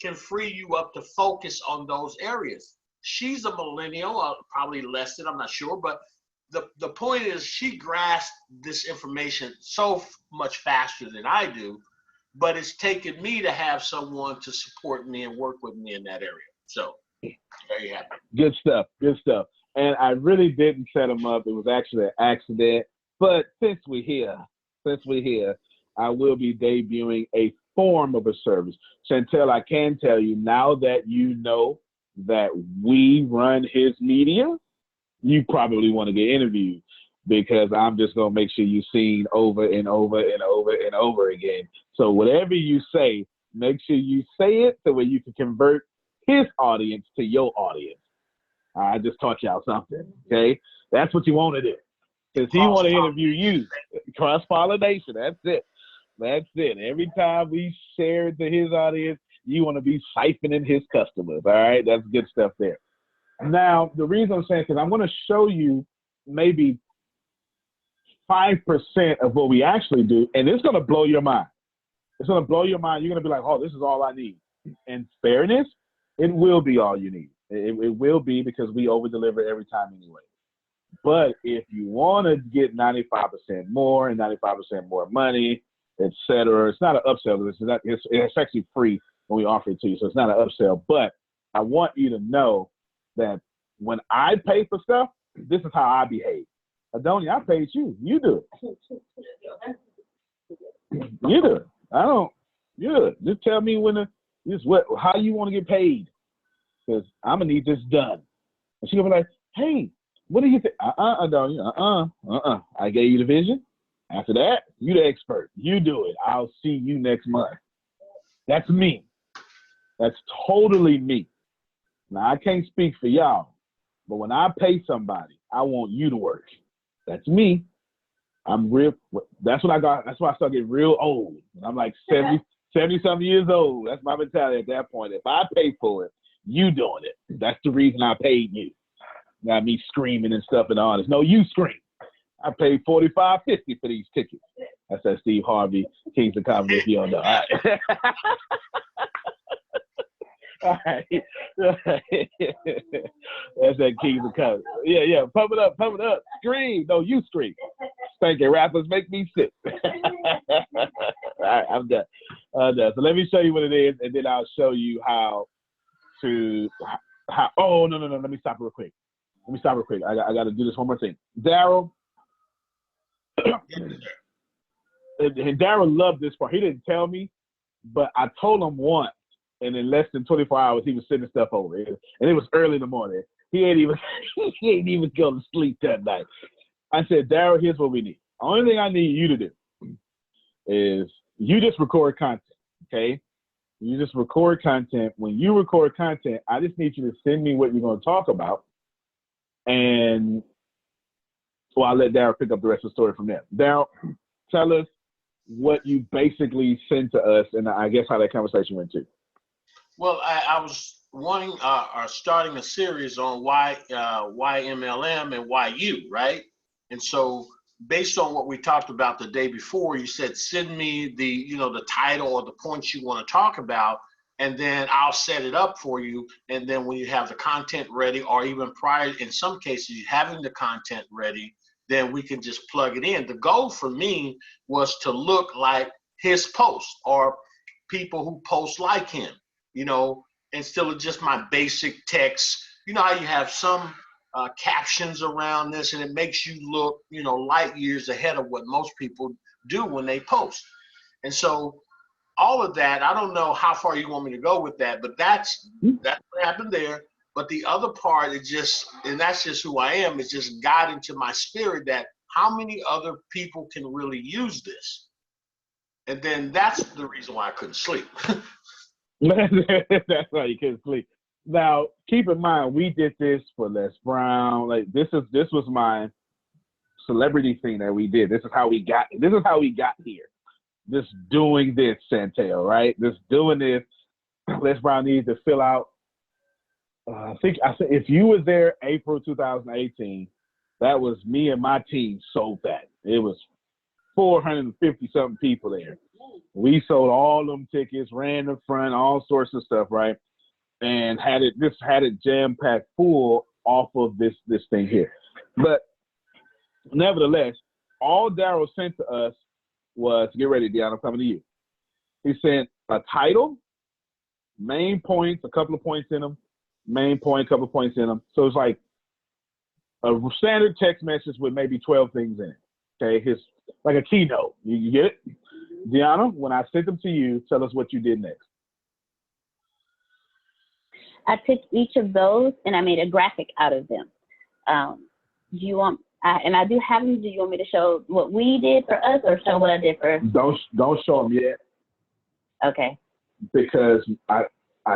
can free you up to focus on those areas. She's a millennial, probably less than, I'm not sure, but the point is she grasped this information so much faster than I do, but it's taken me to have someone to support me and work with me in that area. So there you have it. Good stuff. And I really didn't set them up. It was actually an accident. But since we're here, I will be debuting a form of a service. Chantel, I can tell you, now that you know that we run his media, you probably want to get interviewed, because I'm just going to make sure you're seen over and over and over and over again. So whatever you say, make sure you say it so that you can convert his audience to your audience. I just taught y'all something, okay? That's what you want to do. Because he want to interview you. Cross-pollination, that's it. Every time we share it to his audience, you want to be siphoning his customers, all right? That's good stuff there. Now, the reason I'm saying, because I'm going to show you maybe 5% of what we actually do, and it's going to blow your mind. It's going to blow your mind. You're going to be like, oh, this is all I need. In fairness, it will be all you need. It will be, because we over-deliver every time anyway. But if you want to get 95% more and 95% more money, etc., it's not an upsell. It's actually free when we offer it to you, so it's not an upsell. But I want you to know that when I pay for stuff, this is how I behave. Adonia, I paid you. You do it. You do it. I don't. You do it. Just tell me how you want to get paid, because I'm gonna need this done. And she'll be like, hey, what do you think? Adonia, I gave you the vision. After that, you the expert. You do it. I'll see you next month. That's me. That's totally me. Now, I can't speak for y'all, but when I pay somebody, I want you to work. That's me. I'm real. That's what I got. That's why I started getting real old. I'm like 70-something years old. That's my mentality at that point. If I pay for it, you doing it. That's the reason I paid you. Not me screaming and stuff and all this. No, you scream. I paid $45.50 for these tickets. That's that Steve Harvey, Kings of Comedy, if you don't know. All right. All right. That's that Kings of Comedy. Yeah. Pump it up. Scream. No, you scream. Spanking rappers make me sick. All right, I'm done. So let me show you what it is, and then I'll show you how. Oh, no. Let me stop real quick. I got to do this one more thing. Daryl. And Daryl loved this part. He didn't tell me, but I told him once, and in less than 24 hours, he was sending stuff over. And it was early in the morning. He ain't even go to sleep that night. I said, Daryl, here's what we need. The only thing I need you to do is you just record content, okay? You just record content. When you record content, I just need you to send me what you're going to talk about. And so I'll let Daryl pick up the rest of the story from there. Daryl, tell us what you basically sent to us, and I guess how that conversation went too. Well, I was wanting starting a series on why MLM and why you, right? And so based on what we talked about the day before, you said send me the title or the points you want to talk about, and then I'll set it up for you. And then when you have the content ready, or even prior, in some cases, having the content ready, then we can just plug it in. The goal for me was to look like his post or people who post like him, instead of just my basic text. You know how you have some captions around this, and it makes you look, light years ahead of what most people do when they post. And so all of that, I don't know how far you want me to go with that, but that's what happened there. But the other part is that's just who I am, is just got into my spirit that how many other people can really use this? And then that's the reason why I couldn't sleep. That's why you couldn't sleep. Now, keep in mind, we did this for Les Brown. Like this was my celebrity thing that we did. This is how we got here. Just doing this, Chantel, right? Just doing this. Les Brown needs to fill out. I think if you was there April 2018, that was me and my team sold that. It was 450 something people there. We sold all them tickets, ran the front, all sorts of stuff, right? And had it jam-packed full off of this thing here. But nevertheless, all Daryl sent to us was, get ready, Deanna, I'm coming to you. He sent a title, main points, a couple of points in them, main point, a couple of points in them. So it's like a standard text message with maybe 12 things in it. Okay, his like a keynote. You get it? Deanna, when I sent them to you, tell us what you did next. I took each of those and I made a graphic out of them. Do you want, and I do have them, do you want me to show what we did for us or show what I did for? Don't show them yet. Okay. Because I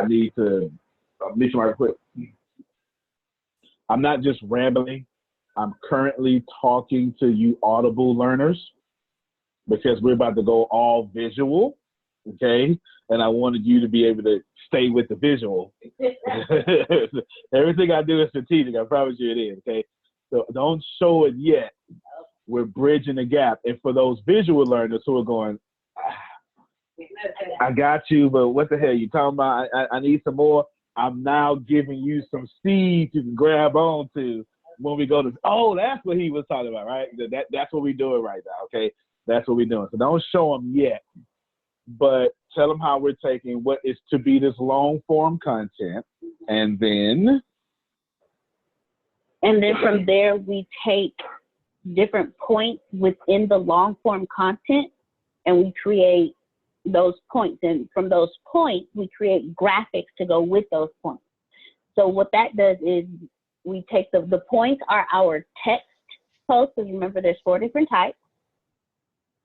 need to meet you right quick. I'm not just rambling. I'm currently talking to you Audible learners because we're about to go all visual, okay? And I wanted you to be able to stay with the visual. Everything I do is strategic. I promise you it is, okay? So don't show it yet. We're bridging the gap. And for those visual learners who are going, I got you, but what the hell you talking about? I need some more. I'm now giving you some seeds you can grab onto when we go to, oh, that's what he was talking about, right? That's what we're doing right now, okay? That's what we're doing. So don't show them yet, but tell them how we're taking what is to be this long form content, and then from there, we take different points within the long form content and we create those points. And from those points, we create graphics to go with those points. So what that does is we take the points are our text posts. Because remember, there's 4 different types.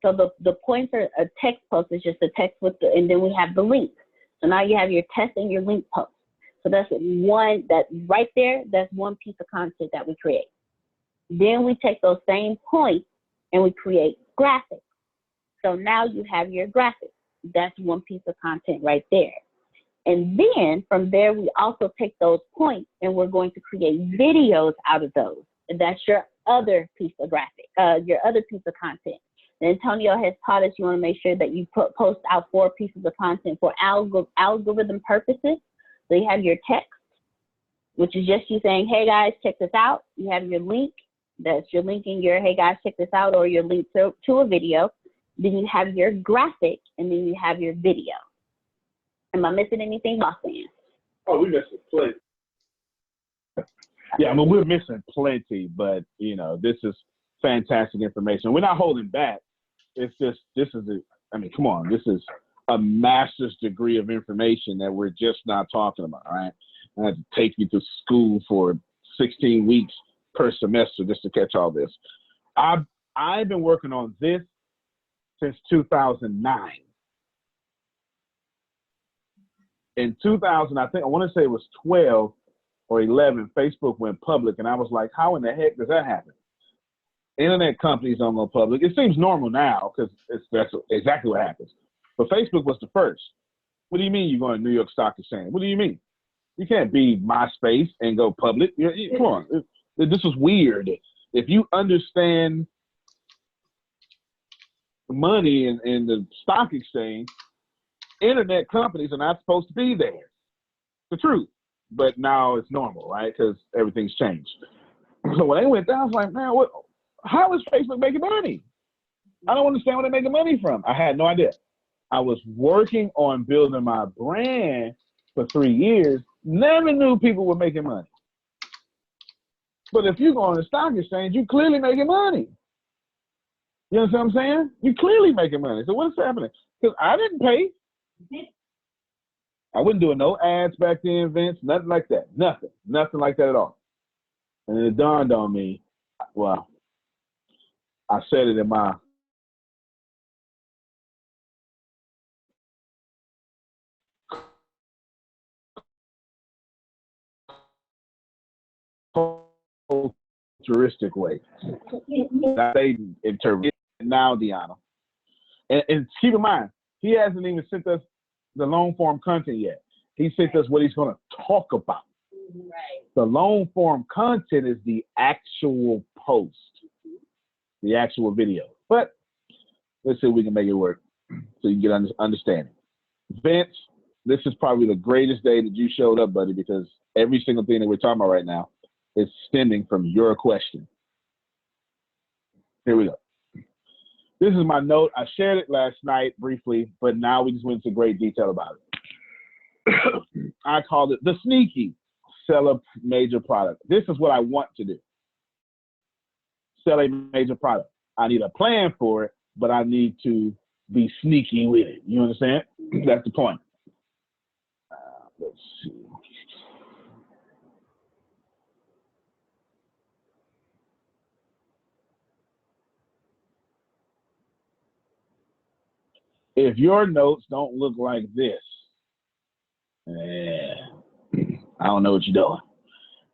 So the points are a text post. It's just a text and then we have the links. So now you have your text and your link post. So that's right there. That's one piece of content that we create. Then we take those same points and we create graphics. So now you have your graphics. That's one piece of content right there. And then from there, we also take those points and we're going to create videos out of those. And that's your other piece of graphic, your other piece of content. Antonio has taught us you want to make sure that you post out 4 pieces of content for algorithm purposes. So you have your text, which is just you saying, hey guys, check this out. You have your link, that's your link in your, hey guys, check this out, or your link to a video. Then you have your graphic, and then you have your video. Am I missing anything, boss man? Oh, we missing plenty. Yeah, I mean, we're missing plenty, but, you know, this is fantastic information. We're not holding back. It's just, I mean, come on, this is a master's degree of information that we're just not talking about, right? I had to take you to school for 16 weeks per semester just to catch all this. I've been working on this since 2009. In 2000, I want to say it was 12 or 11, Facebook went public, and I was like, how in the heck does that happen? Internet companies don't go public. It seems normal now because that's exactly what happens. But Facebook was the first. What do you mean you're going to New York Stock Exchange? What do you mean? You can't be MySpace and go public. Come on. This was weird. If you understand money in the stock exchange, internet companies are not supposed to be there. It's the truth. But now it's normal, right? Because everything's changed. So when they went down, I was like, man, how is Facebook making money? I don't understand where they're making money from. I had no idea. I was working on building my brand for 3 years. Never knew people were making money. But if you go on the stock exchange, you're clearly making money. You understand what I'm saying? You're clearly making money. So what's happening? Because I didn't pay. I wasn't doing no ads back then, Vince, nothing like that. Nothing like that at all. And it dawned on me, well, I said it in my futuristic way. They interpret it now, Deanna. And keep in mind, he hasn't even sent us the long form content yet. He sent us what he's going to talk about. Right. The long form content is the actual post, the actual video. But let's see if we can make it work so you can get understanding. Vince, this is probably the greatest day that you showed up, buddy, because every single thing that we're talking about right now is stemming from your question. Here we go. This is my note. I shared it last night briefly, but now we just went into great detail about it. I called it the sneaky sell a major product. This is what I want to do. Sell a major product. I need a plan for it, but I need to be sneaky with it. You understand? That's the point. Let's see. If your notes don't look like this, I don't know what you're doing.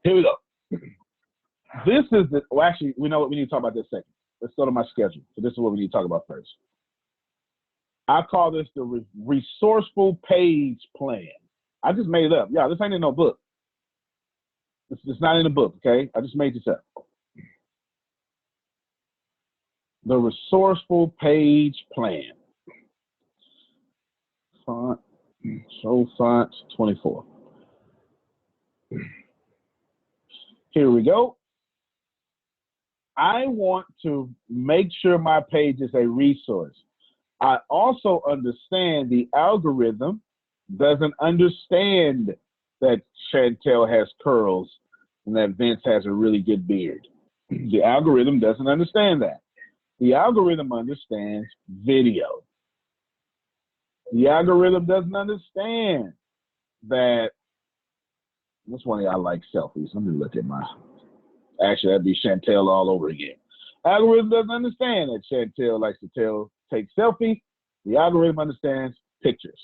Here we go. This is the, well, actually, we know what we need to talk about this second. Let's go to my schedule. So this is what we need to talk about first. I call this the resourceful page plan. I just made it up. Yeah, this ain't in no book. It's not in the book, okay? I just made this up. The resourceful page plan. Font, show fonts 24. Here we go. I want to make sure my page is a resource. I also understand the algorithm doesn't understand that Chantel has curls and that Vince has a really good beard. The algorithm doesn't understand that. The algorithm understands video. The algorithm doesn't understand that, which one of y'all like selfies? Let me look at my, actually that'd be Chantel all over again. Algorithm doesn't understand that Chantel likes to take selfies. The algorithm understands pictures.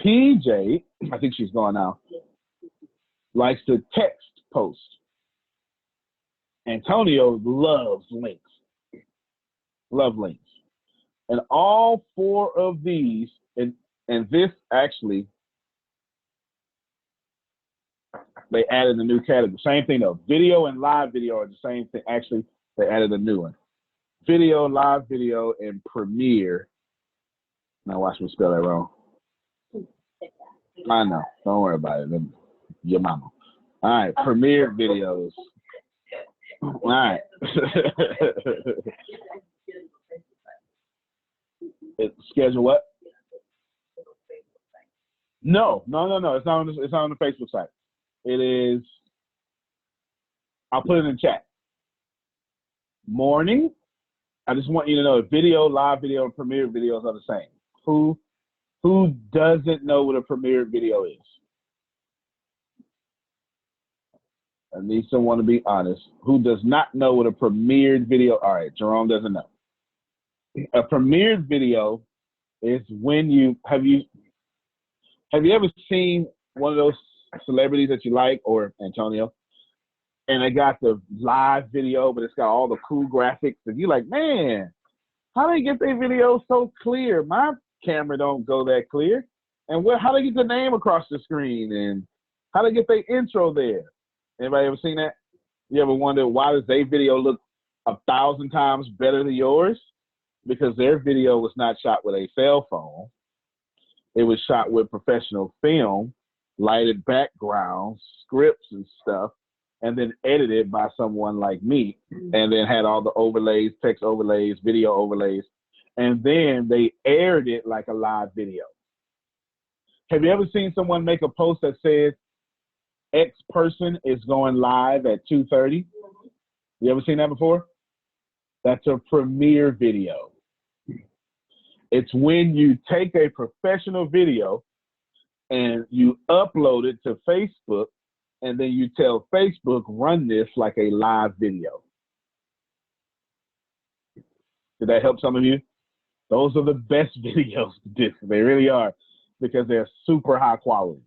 PJ, I think she's gone now, likes to text post. Antonio loves links. Love links. And all 4 of these, and this actually, they added a new category. Same thing though. Video and live video are the same thing. Actually, they added a new one. video, live video, and Premiere. Now watch me spell that wrong. I know. Don't worry about it. Your mama. All right. Premiere videos. All right. Schedule what? No. It's not on the Facebook site. It is. I'll put it in the chat. Morning. I just want you to know if video, live video, and Premiere videos are the same. Who doesn't know what a Premiere video is? I need someone to be honest. Who does not know what a premiered video? All right, Jerome doesn't know. A premiered video is when you have you ever seen one of those celebrities that you like, or Antonio, and they got the live video, but it's got all the cool graphics, and you're like, man, how do they get their video so clear? My camera don't go that clear. And how do they get the name across the screen? And how do they get their intro there? Anybody ever seen that? You ever wonder why does their video look 1,000 times better than yours? Because their video was not shot with a cell phone. It was shot with professional film, lighted backgrounds, scripts and stuff, and then edited by someone like me, and then had all the overlays, text overlays, video overlays, and then they aired it like a live video. Have you ever seen someone make a post that says, X person is going live at 2:30? You ever seen that before? That's a premiere video. It's when you take a professional video and you upload it to Facebook, and then you tell Facebook, run this like a live video. Did that help some of you? Those are the best videos to do. They really are, because they're super high quality.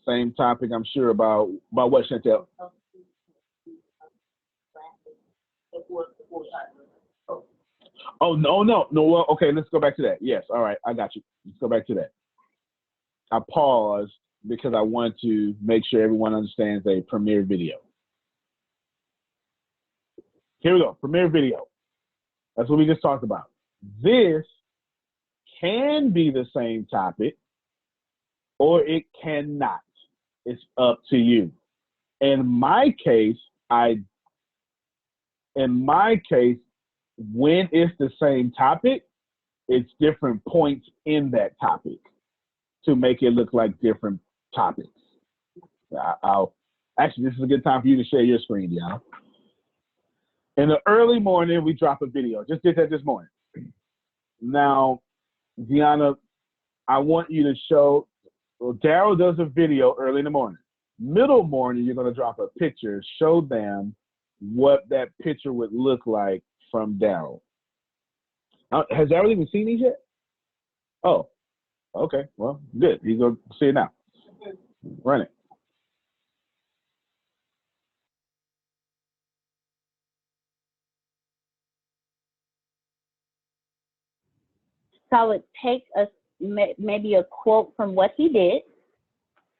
Same topic, I'm sure, about what, Chantel? Oh, no. Well, okay, let's go back to that. Yes, all right, I got you. Let's go back to that. I paused because I want to make sure everyone understands a premiere video. Here we go, premiere video. That's what we just talked about. This can be the same topic, or it cannot. It's up to you. In my case, when it's the same topic, it's different points in that topic to make it look like different topics. Actually, this is a good time for you to share your screen, Deanna. In the early morning, we drop a video. Just did that this morning. Now, Deanna, I want you to show, well, Daryl does a video early in the morning. Middle morning, you're going to drop a picture, show them what that picture would look like from Daryl. Has Daryl even seen these yet? Oh, okay. Well, good. He's going to see it now. Run it. So I would take maybe a quote from what he did,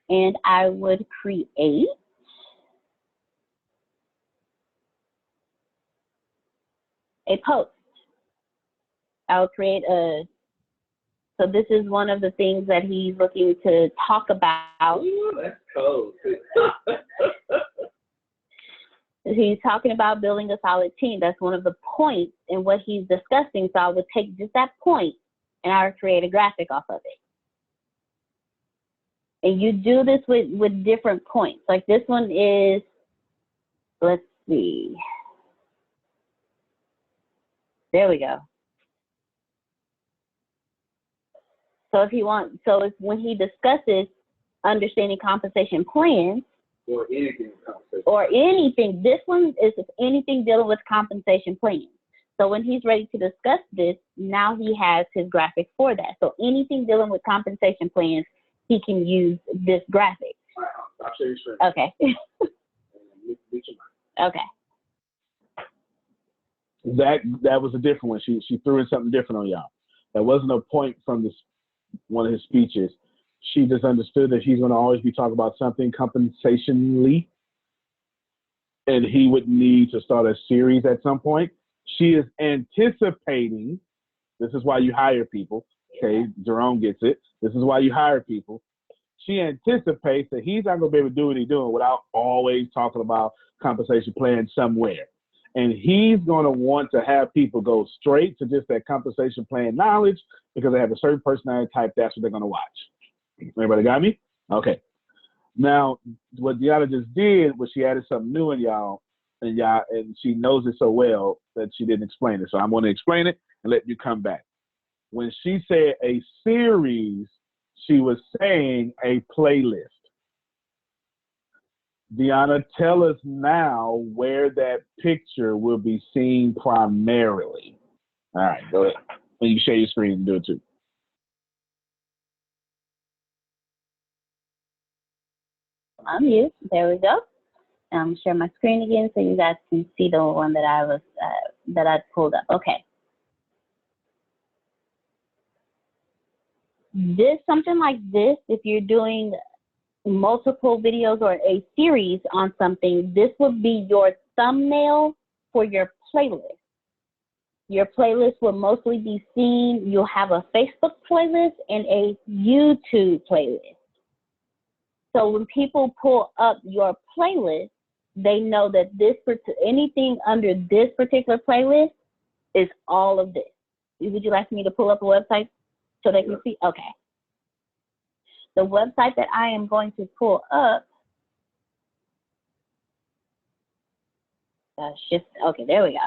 and I would create a post. I would create so this is one of the things that he's looking to talk about. Ooh, that's cool. He's talking about building a solid team. That's one of the points in what he's discussing. So I would take just that point and I would create a graphic off of it. And you do this with different points. Like this one is, let's see. There we go. So if when he discusses understanding compensation plans, or anything, this one is anything dealing with compensation plans. So when he's ready to discuss this, now he has his graphic for that. So anything dealing with compensation plans, he can use this graphic. I'll show you straight. Okay. Okay. That was a different one. She threw in something different on y'all. That wasn't a point from one of his speeches. She just understood that he's going to always be talking about something compensationally. and he would need to start a series at some point. She is anticipating, this is why you hire people, okay? Jerome gets it. This is why you hire people. She anticipates that he's not going to be able to do what he's doing without always talking about compensation plan somewhere. And he's going to want to have people go straight to just that compensation plan knowledge because they have a certain personality type. That's what they're going to watch. Everybody got me? Okay. Now, what Deanna just did was she added something new in y'all, and she knows it so well that she didn't explain it. So I'm going to explain it and let you come back. When she said a series, she was saying a playlist. Deanna, tell us now where that picture will be seen primarily. All right, go ahead. And you can share your screen and do it too. Unmute. There we go. Share my screen again so you guys can see the one that I pulled up. Okay. Something like this, if you're doing multiple videos or a series on something, this would be your thumbnail for your playlist. Your playlist will mostly be seen. You'll have a Facebook playlist and a YouTube playlist. So when people pull up your playlist, they know that anything under this particular playlist is all of this. Would you like me to pull up a website so they can see? Okay. The website that I am going to pull up, okay, there we go.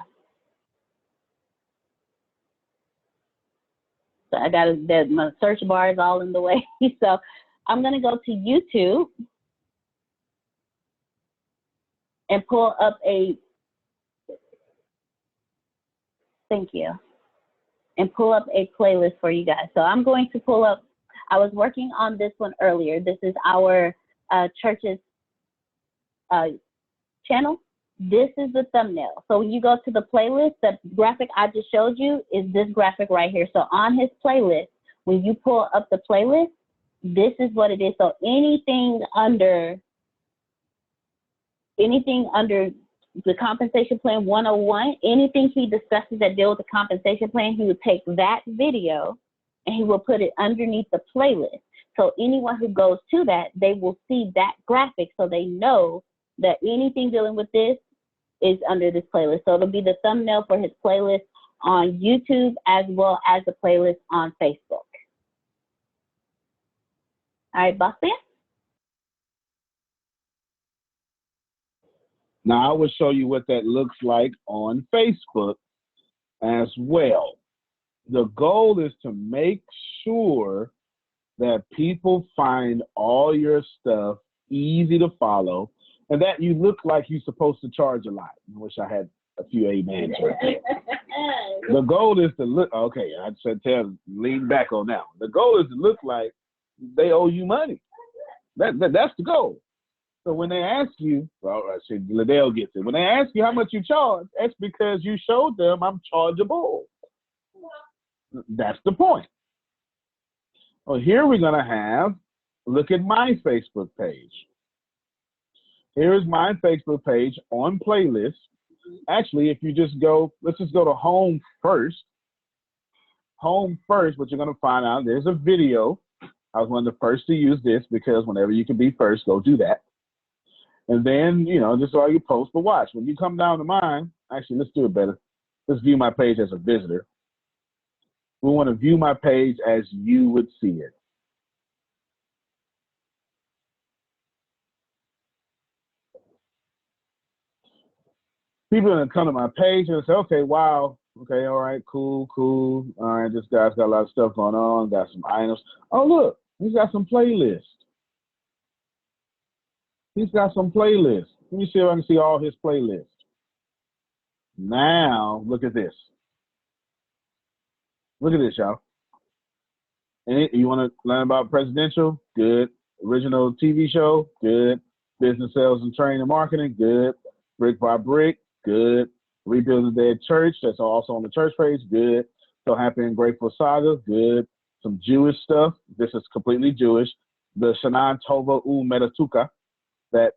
So I got my search bar is all in the way. So I'm going to go to YouTube and pull up and pull up a playlist for you guys. So I'm going to pull up, I was working on this one earlier. This is our church's channel. This is the thumbnail. So when you go to the playlist, the graphic I just showed you is this graphic right here. So on his playlist, when you pull up the playlist, this is what it is. So anything under the compensation plan 101, anything he discusses that deal with the compensation plan, he would take that video and he will put it underneath the playlist. So anyone who goes to that, they will see that graphic so they know that anything dealing with this is under this playlist. So it'll be the thumbnail for his playlist on YouTube as well as the playlist on Facebook. All right, boss man? Now I will show you what that looks like on Facebook as well. The goal is to make sure that people find all your stuff easy to follow and that you look like you're supposed to charge a lot. I wish I had a few amens right there. The goal is to look, okay, I said lean back on that one. The goal is to look like they owe you money. That's the goal. So when they ask you, well, I said Liddell gets it. When they ask you how much you charge, that's because you showed them I'm chargeable. That's the point. Well, here we're going to look at my Facebook page. Here's my Facebook page on playlist. Actually, if you just go, let's just go to home first. Home first, what you're going to find out, there's a video. I was one of the first to use this because whenever you can be first, go do that. And then, just all you post, but watch. When you come down to mine, actually, let's do it better. Let's view my page as a visitor. We want to view my page as you would see it. People are going to come to my page and say, okay, wow, okay, all right, cool. All right, this guy's got a lot of stuff going on, got some items. Oh, look, he's got some playlists. He's got some playlists. Let me see if I can see all his playlists. Now, look at this. Look at this, y'all. And you want to learn about presidential? Good. Original TV show? Good. Business, sales, and training and marketing? Good. Brick by brick? Good. Rebuilding Dead Church? That's also on the church page? Good. So Happy and Grateful Saga? Good. Some Jewish stuff? This is completely Jewish. The Shanan Tova U Metatuka, that's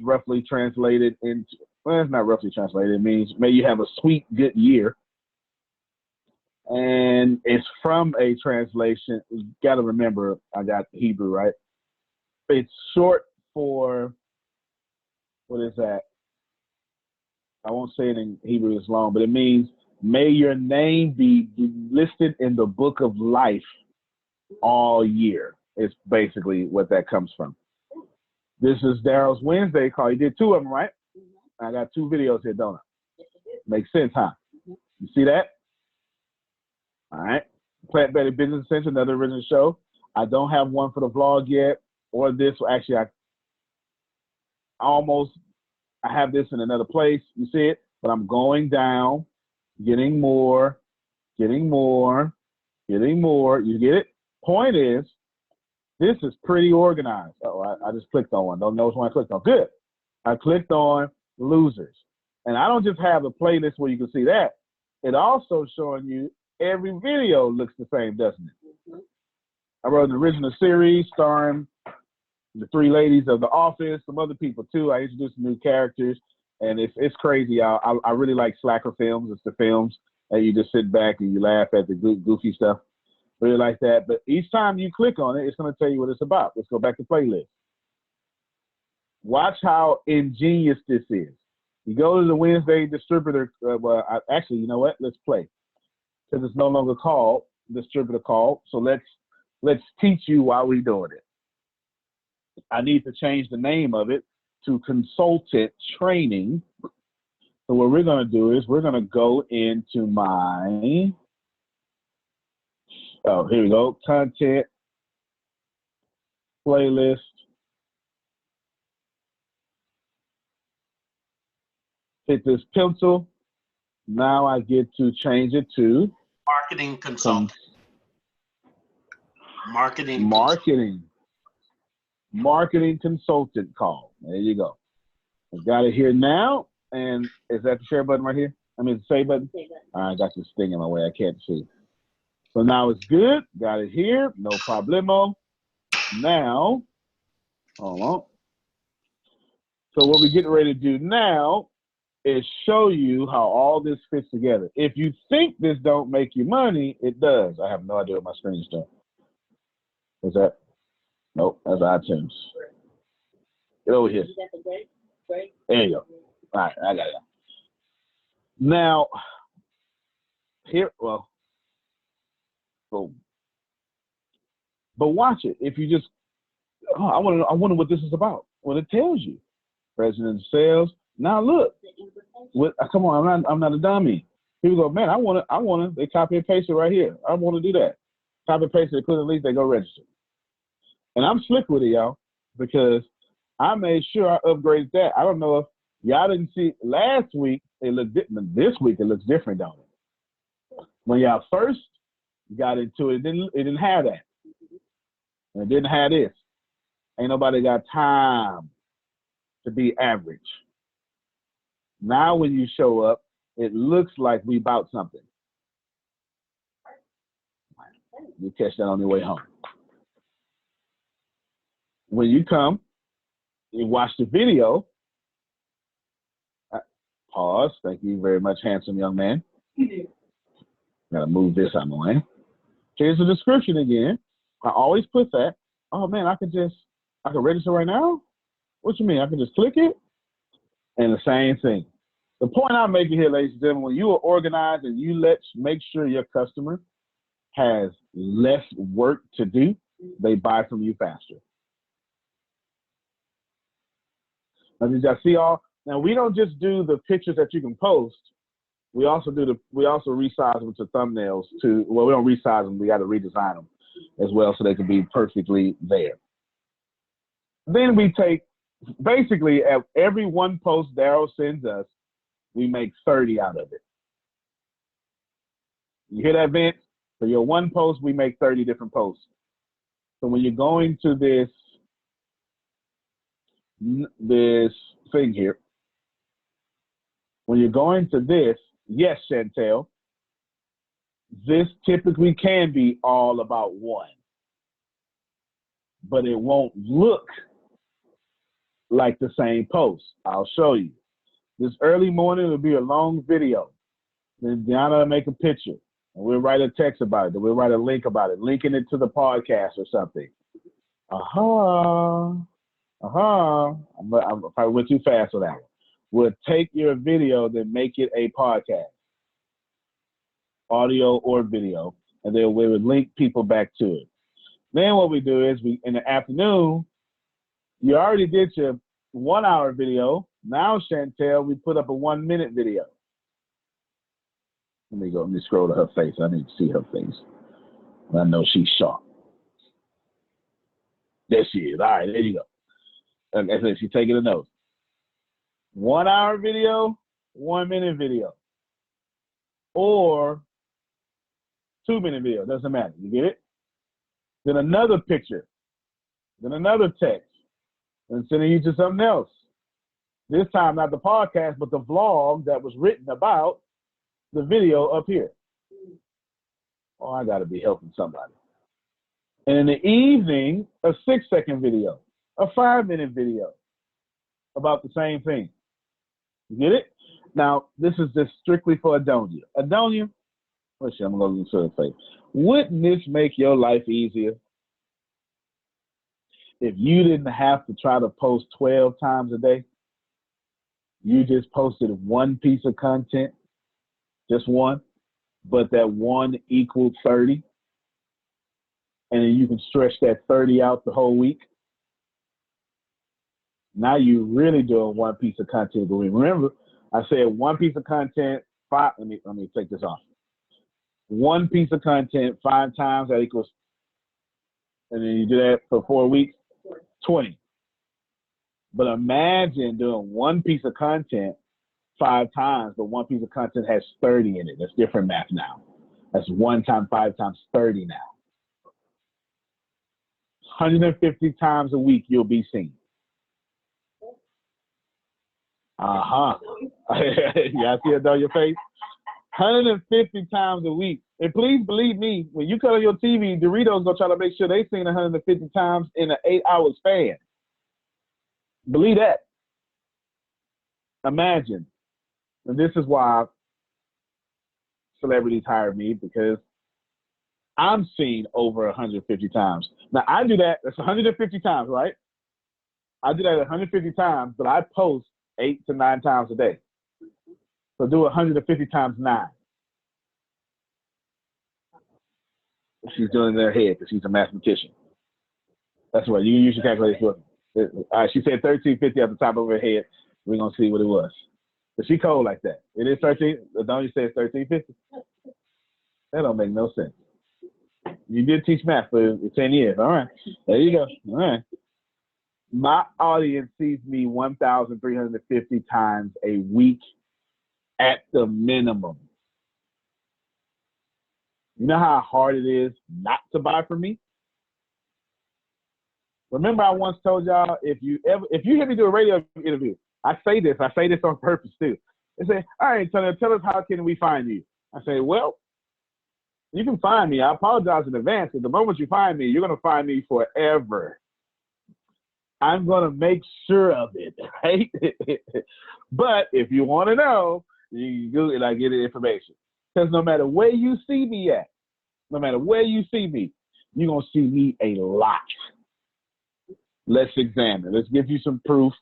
roughly translated into, well, it's not roughly translated. It means may you have a sweet, good year. And it's from a translation. You got to remember, I got Hebrew, right? It's short for, what is that? I won't say it in Hebrew, it's long, but it means, may your name be listed in the book of life all year. It's basically what that comes from. This is Daryl's Wednesday call. He did 2 of them, right? I got 2 videos here, don't I? Makes sense, huh? You see that? All right. Plant Better Business Essential, another original show. I don't have one for the vlog yet, or this. Actually, I have this in another place. You see it? But I'm going down, getting more, getting more, getting more. You get it? Point is, this is pretty organized. Oh, I just clicked on one. Don't know which one I clicked on. Good. I clicked on losers. And I don't just have a playlist where you can see that. It also showing you every video looks the same, doesn't it? I wrote an original series starring the 3 ladies of The Office, some other people too. I introduced new characters, and it's crazy. I really like slacker films. It's the films that you just sit back and you laugh at the goofy stuff. Really like that. But each time you click on it, it's going to tell you what it's about. Let's go back to playlist. Watch how ingenious this is. You go to the Wednesday distributor. Actually, you know what? Let's play, because it's no longer called distributor call. So let's teach you while we're doing it. I need to change the name of it to consultant training. So what we're going to do is we're going to go into my, here we go, content, playlist. Hit this pencil. Now I get to change it to Marketing consultant. Marketing consultant call. There you go. I got it here now. And is that the share button right here? I mean, the save button? All right, I got this thing in my way. I can't see. So now it's good. Got it here. No problemo. Now, hold on. So what we're getting ready to do now is show you how all this fits together. If you think this don't make you money, it does. I have no idea what my screen is doing. Is that? Nope, that's iTunes. Get over here. There you go. All right, I got it. Now, here, well, boom. But watch it. If you just, I wonder what this is about. Well, it tells you. President of Sales. Now look. Come on, I'm not a dummy. People go, man, I want to. They copy and paste it right here. I want to do that. Copy and paste it, click the link, they go register. And I'm slick with it, y'all, because I made sure I upgraded that. I don't know if y'all didn't see last week. It looked different. This week it looks different, don't it? When y'all first got into it, it didn't have that. And it didn't have this. Ain't nobody got time to be average. Now when you show up, it looks like we bought something. You catch that on your way home. When you come, you watch the video. Pause. Thank you very much, handsome young man. Gotta move this out of the way. Here's the description again. I always put that. Oh man, I can register right now? What you mean? I can just click it? And the same thing. The point I'm making here, ladies and gentlemen, when you are organized and you make sure your customer has less work to do, they buy from you faster. Now, did y'all see all? Now we don't just do the pictures that you can post. We also resize them to thumbnails too. Well, we don't resize them. We got to redesign them as well so they can be perfectly there. Then we take, basically, at every one post Daryl sends us, we make 30 out of it. You hear that, Vince? So your one post, we make 30 different posts. So when you're going to this thing here, when you're going to this, yes, Chantel, this typically can be all about one, but it won't look like the same post. I'll show you. This early morning will be a long video. Then Deanna will make a picture, and we'll write a text about it. Then we'll write a link about it, linking it to the podcast or something. I probably went too fast on that one. We'll take your video, then make it a podcast, audio or video, and then we would link people back to it. Then what we do is in the afternoon, you already did your 1 hour video. Now, Chantel, we put up a 1 minute video. Let me scroll to her face. I need to see her face. I know she's sharp. There she is. All right, there you go. Like I said, she's taking a note. 1 hour video, 1 minute video. Or 2 minute video, doesn't matter. You get it? Then another picture. Then another text. And sending you to something else. This time, not the podcast, but the vlog that was written about the video up here. Oh, I got to be helping somebody. And in the evening, a 6-second video, a 5-minute video about the same thing. You get it? Now, this is just strictly for Adonia. Adonia, let's see, I'm going to look at her face. Wouldn't this make your life easier if you didn't have to try to post 12 times a day? You just posted one piece of content, just one, but that one equaled 30. And then you can stretch that 30 out the whole week. Now you're really doing one piece of content. But remember, I said one piece of content, five. Let me take this off. One piece of content 5 times, that equals, and then you do that for 4 weeks, 20. But imagine doing one piece of content 5 times, but one piece of content has 30 in it. That's different math now. That's 1 times 5 times 30 now. 150 times a week you'll be seen. Yeah, I see it on your face. 150 times a week. And please believe me, when you cut on your TV, Doritos gonna try to make sure they seen 150 times in an 8-hour span. Believe that. Imagine. And this is why celebrities hire me, because I'm seen over 150 times. Now I do that. That's 150 times, right? I do that 150 times, but I post 8 to 9 times a day. So do 150 times 9. She's doing it in her head because she's a mathematician. That's right. You can use your calculator for it. All right, she said 1350 at the top of her head. We're going to see what it was. But she cold like that. It is 13. Don't you say it's 1350? That don't make no sense. You did teach math for 10 years. All right. There you go. All right. My audience sees me 1,350 times a week at the minimum. You know how hard it is not to buy from me? Remember, I once told y'all, if you hear me do a radio interview, I say this on purpose too. They say, all right, tell us how can we find you? I say, well, you can find me. I apologize in advance. At the moment you find me, you're going to find me forever. I'm going to make sure of it, right? But if you want to know, you can Google it, I get the information. Because no matter where you see me at, no matter where you see me, you're going to see me a lot. Let's examine. Let's give you some proof,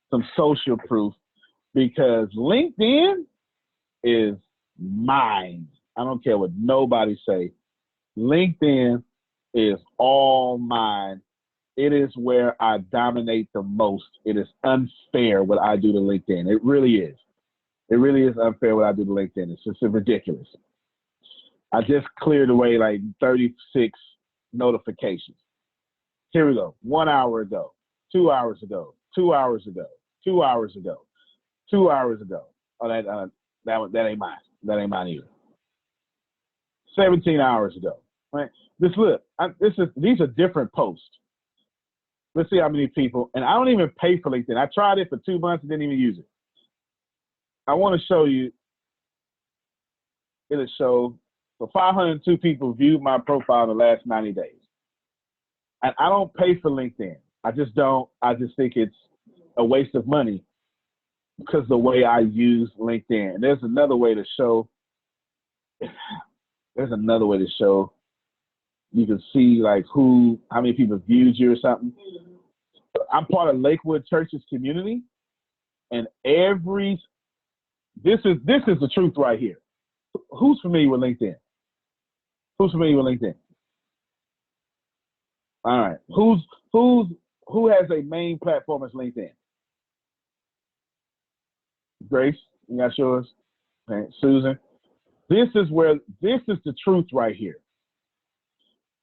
some social proof, because LinkedIn is mine. I don't care what nobody say. LinkedIn is all mine. It is where I dominate the most. It is unfair what I do to LinkedIn. It really is. It really is unfair what I do to LinkedIn. It's just ridiculous. I just cleared away like 36 notifications. Here we go. 1 hour ago, 2 hours ago, 2 hours ago, 2 hours ago, 2 hours ago. Oh, that ain't mine. That ain't mine either. 17 hours ago. Right? These are different posts. Let's see how many people, and I don't even pay for LinkedIn. I tried it for 2 months and didn't even use it. I want to show you, it'll show, so 502 people viewed my profile in the last 90 days. And I don't pay for LinkedIn. I just don't. I just think it's a waste of money because the way I use LinkedIn. And there's another way to show. There's another way to show. You can see like how many people viewed you or something. I'm part of Lakewood Church's community, and this is the truth right here. Who's familiar with LinkedIn? Who's familiar with LinkedIn? All right. Who has a main platform as LinkedIn? Grace, you got yours? Okay. Susan. This is the truth right here.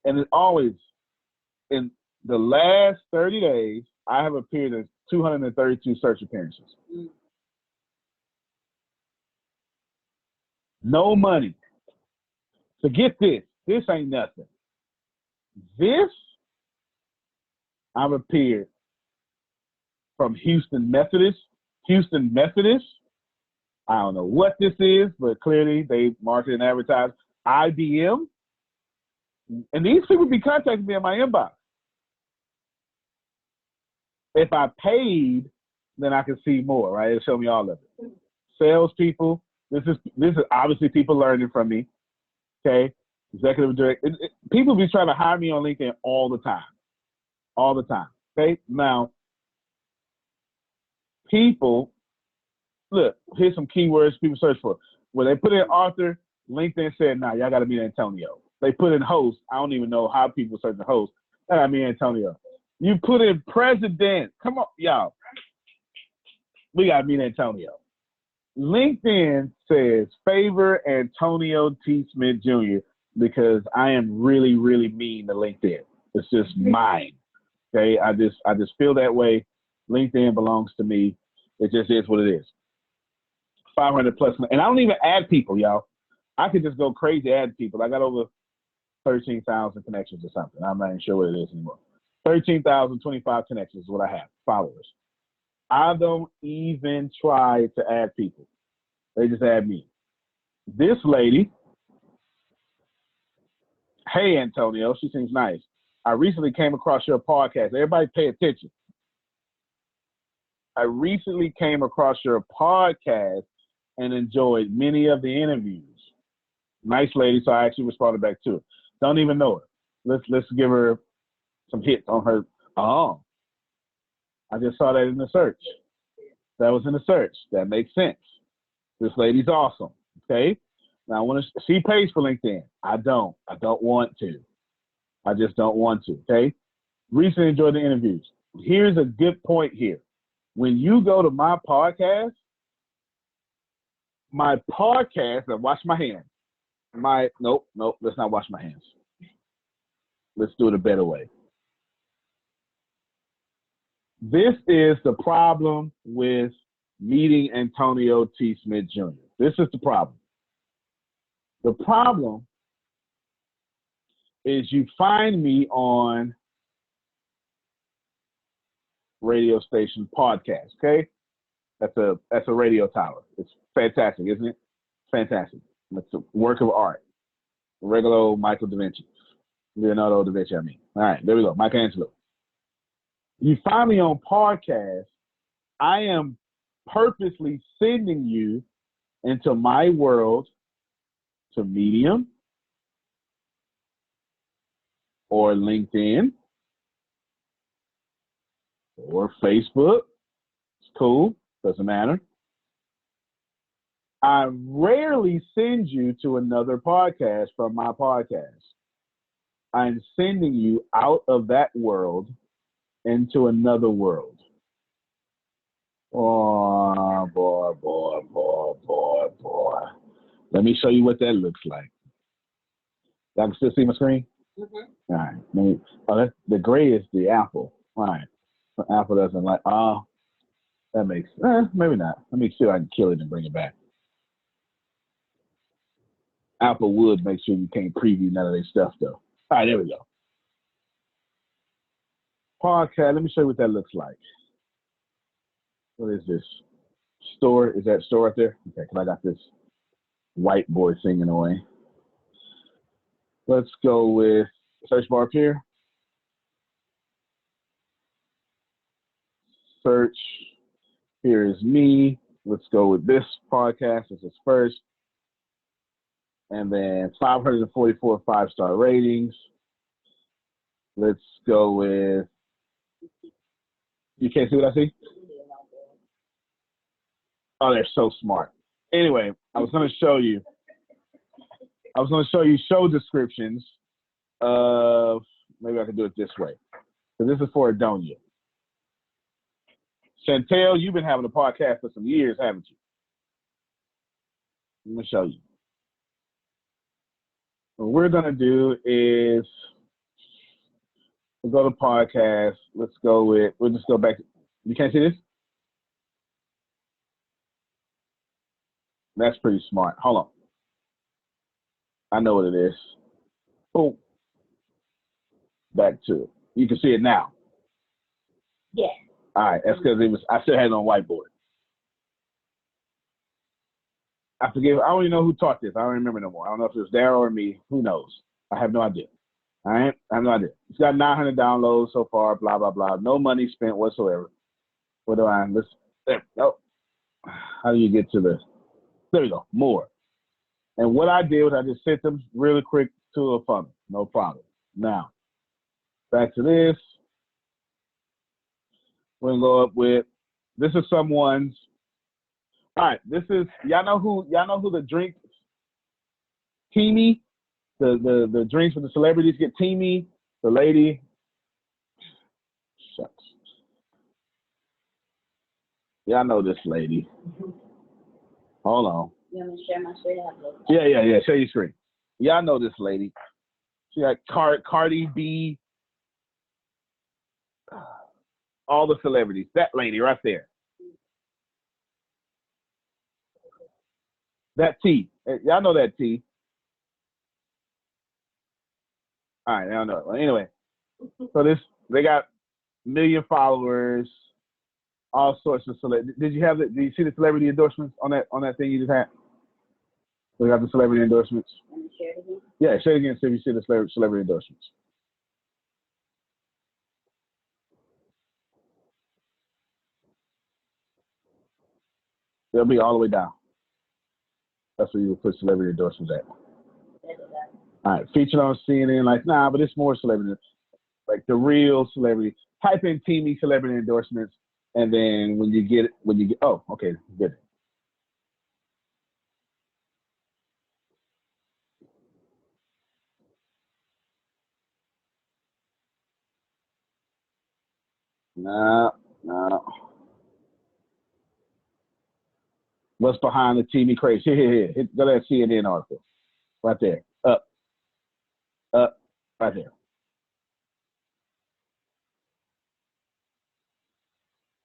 And it always, in the last 30 days, I have appeared in 232 search appearances. No money. So get this. This ain't nothing. This, I've appeared from Houston Methodist. I don't know what this is, but clearly they market and advertise. IBM. And these people be contacting me in my inbox. If I paid, then I can see more, right? It'll show me all of it. Salespeople. This is obviously people learning from me. Okay. Executive director. People be trying to hire me on LinkedIn all the time. All the time. Okay. Now, people, look, here's some keywords people search for. When they put in author, LinkedIn said, nah, y'all got to meet Antonio. They put in host. I don't even know how people search the host. I got to meet Antonio. You put in president. Come on, y'all. We got to meet Antonio. LinkedIn says favor Antonio T. Smith Jr. because I am really, really mean to LinkedIn. It's just mine. Okay, I just feel that way. LinkedIn belongs to me. It just is what it is. 500 plus, and I don't even add people, y'all. I could just go crazy add people. I got over 13,000 connections or something. I'm not even sure what it is anymore. 13,025 connections is what I have, followers. I don't even try to add people. They just add me. This lady, hey, Antonio, she seems nice. I recently came across your podcast. Everybody pay attention. I recently came across your podcast and enjoyed many of the interviews. Nice lady, so I actually responded back to it. Don't even know her. Let's give her some hits on her. Oh, I just saw that in the search. That was in the search. That makes sense. This lady's awesome. Okay. Now she pays for LinkedIn. I don't want to. I just don't want to. Okay. Recently enjoyed the interviews. Here's a good point here. When you go to my podcast, and wash my hands. Nope, let's not wash my hands. Let's do it a better way. This is the problem with meeting Antonio T. Smith Jr. This is the problem. The problem is you find me on radio station podcast, okay? That's a radio tower. It's fantastic, isn't it? Fantastic. It's a work of art. Regular old Michael da Vinci. Leonardo da Vinci, I mean. All right, there we go. Michelangelo. You find me on podcast, I am purposely sending you into my world to Medium or LinkedIn or Facebook. It's cool. Doesn't matter. I rarely send you to another podcast from my podcast. I'm sending you out of that world into another world. Oh, boy. Let me show you what that looks like. Y'all can still see my screen? Mm-hmm. All right. The gray is the apple. All right. The apple doesn't like, that makes, maybe not. Let me see if I can kill it and bring it back. Apple would make sure you can't preview none of their stuff, though. All right, there we go. Podcast, let me show you what that looks like. What is this? Store, is that store up there? Okay, because I got this white boy singing away. Let's go with search bar up here. Search, here is me. Let's go with this podcast as its first. And then 544 5-star ratings. Let's go with, you can't see what I see? Oh, they're so smart. Anyway, I was going to show you show descriptions of, maybe I can do it this way. So this is for Adonia. Chantel, you've been having a podcast for some years, haven't you? Let me show you. What we're going to do is we'll go to podcast. We'll just go back. You can't see this? That's pretty smart. Hold on. I know what it is. Boom. Back to it. You can see it now. Yeah. All right. That's because I still had it on whiteboard. I forget. I don't even know who taught this. I don't remember no more. I don't know if it was Daryl or me. Who knows? I have no idea. All right. I have no idea. It's got 900 downloads so far. Blah blah blah. No money spent whatsoever. What do I? Oh. How do you get to this? There we go. More. And what I did was I just sent them really quick to a funnel. No problem. Now, back to this. We're gonna go up with. This is someone's. All right, this is y'all know who the drinks teamy, the drinks with the celebrities get teamy. The lady, shucks. Y'all know this lady. Hold on. You want me to share my screen? Yeah. Share your screen. Y'all know this lady. She got Cardi B. All the celebrities. That lady right there. That T. Y'all know that T. All right, I don't know. Well, anyway, so they got 1 million followers, all sorts of celebrities. Did you see the celebrity endorsements on that thing you just had? We got the celebrity endorsements. Let me share it again. Yeah, share it again so you see the celebrity endorsements. They'll be all the way down. That's where you would put celebrity endorsements at. All right, featured on CNN, like, nah, but it's more celebrity, like the real celebrity. Type in teamy celebrity endorsements, and then when you get, oh, okay, good. No. What's behind the teamy craze? Here. Go to that CNN article. Right there. Up, right there.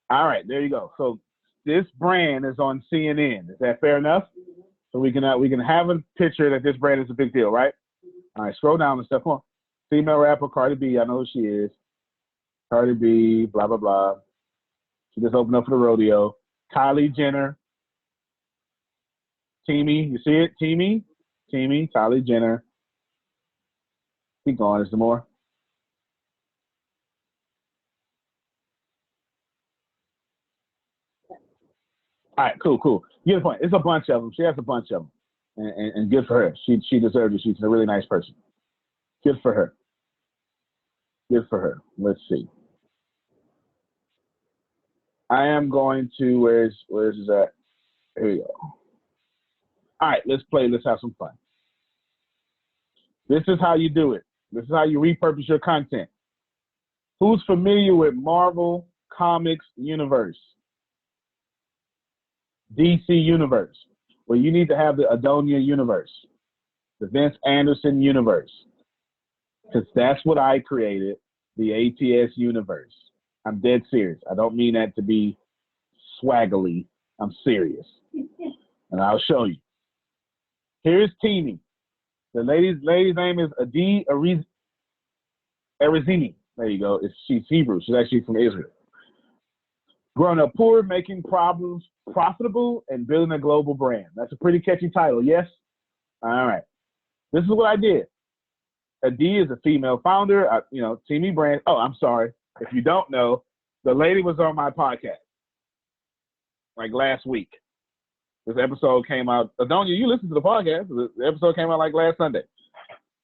All right, there you go. So this brand is on CNN. Is that fair enough? So we can have a picture that this brand is a big deal, right? All right, scroll down and stuff. Come on. Female rapper Cardi B. I know who she is. Cardi B. Blah blah blah. She just opened up for the rodeo. Kylie Jenner. Teamy. You see it? Teamy. Kylie Jenner. Keep going. Is there more? All right, cool. You get the point. It's a bunch of them. She has a bunch of them, and good for her. She deserves it. She's a really nice person. Good for her. Let's see. I am going to. Where's that? Here we go. All right, let's play. Let's have some fun. This is how you do it. This is how you repurpose your content. Who's familiar with Marvel Comics Universe? DC Universe. Well, you need to have the Adonia Universe, the Vince Anderson Universe, because that's what I created, the ATS Universe. I'm dead serious. I don't mean that to be swaggly. I'm serious. And I'll show you. Here's Teeny. The lady's name is Adi Arizini. There you go. She's Hebrew. She's actually from Israel. Growing up poor, making problems profitable, and building a global brand. That's a pretty catchy title, yes? All right. This is what I did. Adi is a female founder, Teamy Brand. Oh, I'm sorry. If you don't know, the lady was on my podcast like last week. This episode came out. Adonia, you listen to the podcast. The episode came out like last Sunday.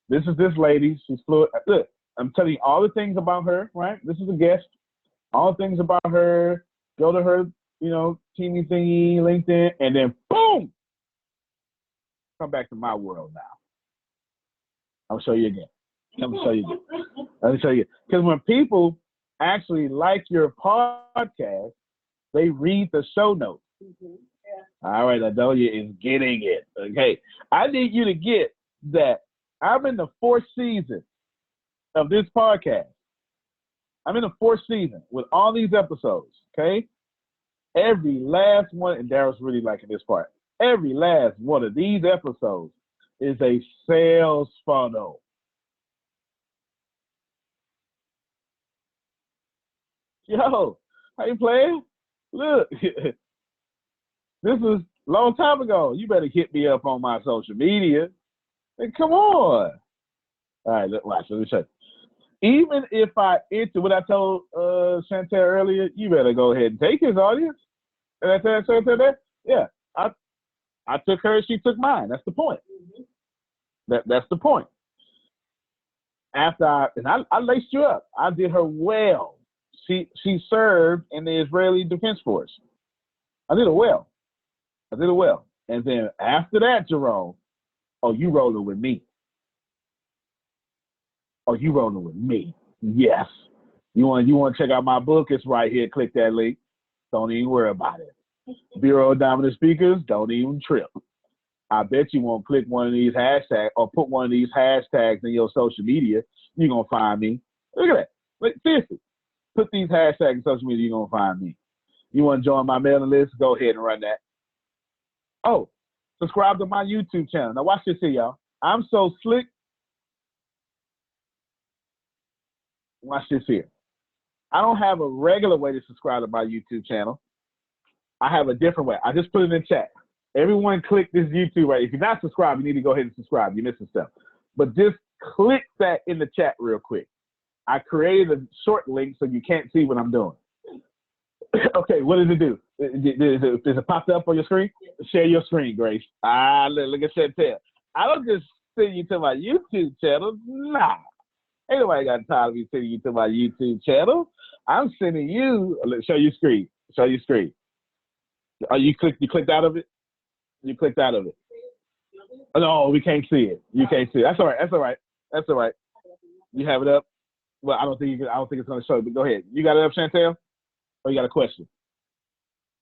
This is this lady. She's fluid. Look, I'm telling you all the things about her, right? This is a guest. All the things about her. Go to her, teeny thingy, LinkedIn, and then boom! Come back to my world now. I'll show you again. Let me show you again. Let me show you. Because when people actually like your podcast, they read the show notes. Mm-hmm. All right, Adonia is getting it. Okay. I need you to get that I'm in the 4th season of this podcast. I'm in the 4th season with all these episodes, okay? Every last one, and Daryl's really liking this part, every last one of these episodes is a sales funnel. Yo, how you playing? Look, this was a long time ago. You better hit me up on my social media. Hey, come on. All right, watch. Let me show you. Even if I enter what I told Chantel earlier, you better go ahead and take his audience. And I said Chantel that? Yeah. I took her, she took mine. That's the point. That's the point. After I laced you up. I did her well. She served in the Israeli Defense Force. I did it well. And then after that, Jerome, oh, you rolling with me. Oh, you rolling with me. Yes. You want to check out my book? It's right here. Click that link. Don't even worry about it. Bureau of Dominant Speakers, don't even trip. I bet you won't click one of these hashtags or put one of these hashtags in your social media. You're going to find me. Look at that. Like, seriously. Put these hashtags in social media, you're going to find me. You want to join my mailing list? Go ahead and run that. Oh, subscribe to my YouTube channel. Now watch this here, y'all. I'm so slick. Watch this here. I don't have a regular way to subscribe to my YouTube channel. I have a different way. I just put it in chat. Everyone click this YouTube right. If you're not subscribed, you need to go ahead and subscribe. You're missing stuff. But just click that in the chat real quick. I created a short link so you can't see what I'm doing. Okay, what does it do? Does it pop up on your screen? Share your screen, Grace. Look at Chantel. I don't just send you to my YouTube channel. Nah. Ain't nobody got time to be sending you to my YouTube channel. I'm sending you, show your screen. Show your screen. Oh, you clicked out of it? You clicked out of it. Oh, no, we can't see it. You can't see it. That's all right. You have it up? Well, I don't think it's gonna show, but go ahead. You got it up, Chantel? Or you got a question?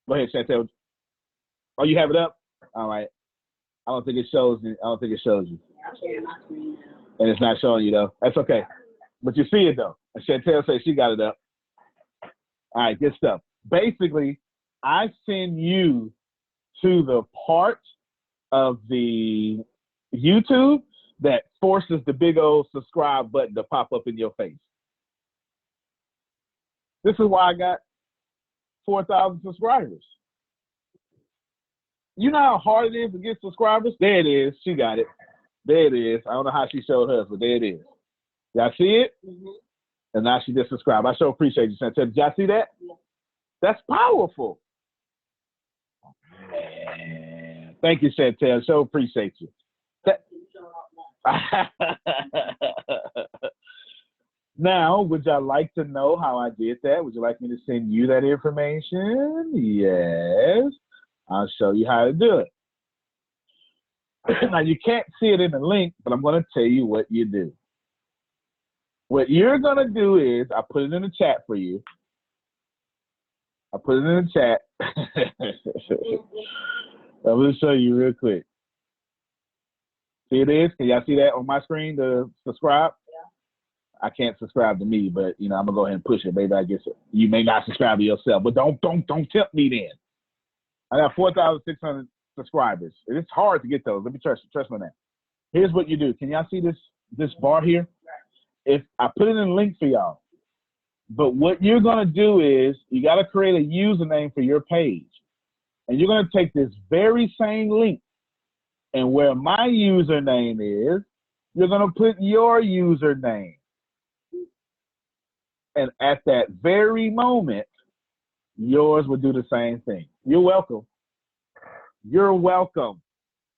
Go ahead, Chantel. Oh, you have it up? All right. I don't think it shows you. And it's not showing you though. That's okay. But you see it though. And Chantel says she got it up. All right, good stuff. Basically, I send you to the part of the YouTube that forces the big old subscribe button to pop up in your face. This is why I got 4,000 subscribers. You know how hard it is to get subscribers? There it is. She got it. There it is. I don't know how she showed hers, but there it is. Y'all see it? Mm-hmm. And now she just subscribed. I sure appreciate you, Chantel. Did y'all see that? Yeah. That's powerful. Man. Thank you, Chantel. So appreciate you. Now, would y'all like to know how I did that? Would you like me to send you that information? Yes. I'll show you how to do it. Now, you can't see it in the link, but I'm going to tell you what you do. What you're going to do is, I put it in the chat for you. I put it in the chat. I'm going to show you real quick. See it is? Can y'all see that on my screen, the subscribe? Yeah. I can't subscribe to me, but, I'm going to go ahead and push it. Maybe I guess you may not subscribe to yourself, but don't tempt me then. I got 4,600 subscribers. It's hard to get those. Let me trust me now. Here's what you do. Can y'all see this bar here? If I put it in a link for y'all, but what you're going to do is you got to create a username for your page. And you're going to take this very same link, and where my username is, you're going to put your username. And at that very moment, yours will do the same thing. You're welcome. You're welcome,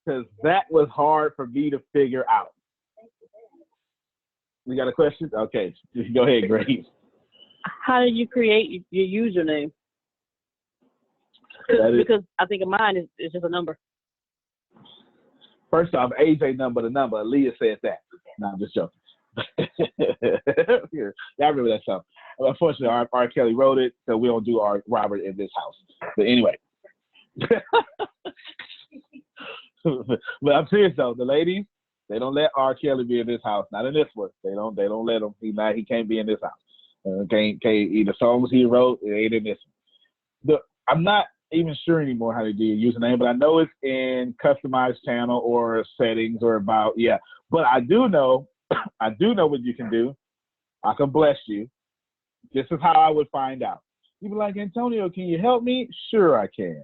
because that was hard for me to figure out. You got a question? Okay, go ahead, Grace. How did you create your username? Because I think of mine is just a number. First off, AJ number the number. Aaliyah said that. No, I'm just joking. Yeah, I remember that song. Unfortunately, R. Kelly wrote it, so we don't do R. Robert in this house. But anyway. But I'm serious though, the ladies, they don't let R. Kelly be in this house. Not in this one. They don't let him. He can't be in this house. Can't the songs he wrote, it ain't in this one. I'm not even sure anymore how to do your username, but I know it's in customized channel or settings or about, yeah. But I do know what you can do. I can bless you. This is how I would find out. You be like, Antonio, can you help me? Sure, I can.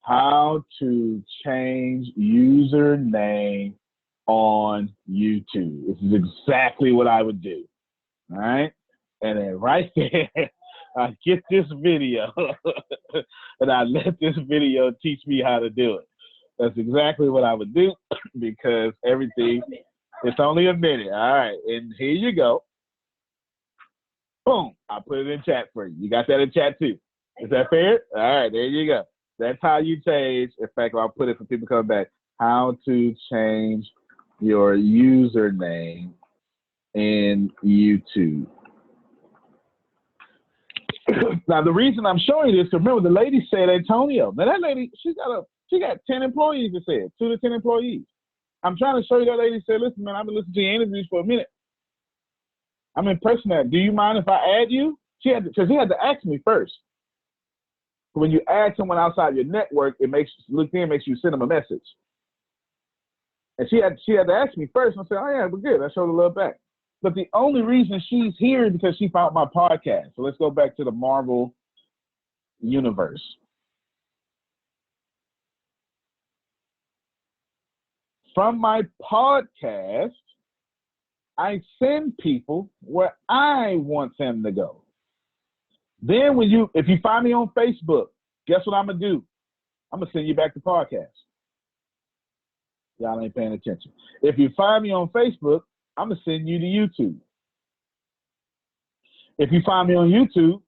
How to change username on YouTube. This is exactly what I would do. All right? And then right there, I get this video and I let this video teach me how to do it. That's exactly what I would do because everything, it's only a minute. All right, and here you go. Boom, I put it in chat for you. You got that in chat too. Is that fair? All right, there you go. That's how you change. In fact, I'll put it for people coming back. How to change your username in YouTube. Now, the reason I'm showing you this, remember the lady said Antonio. Now that lady, she got 10 employees, it said, 2 to 10 employees. I'm trying to show you that lady said, listen, man, I've been listening to your interviews for a minute. I'm impressed with that. Do you mind if I add you? Because he had to ask me first. When you add someone outside your network, LinkedIn makes you send them a message. And she had to ask me first. And I said, oh yeah, we're good. I showed a little back. But the only reason she's here is because she found my podcast. So let's go back to the Marvel universe. From my podcast, I send people where I want them to go. Then if you find me on Facebook, guess what I'm going to do? I'm going to send you back to podcast. Y'all ain't paying attention. If you find me on Facebook, I'm going to send you to YouTube. If you find me on YouTube,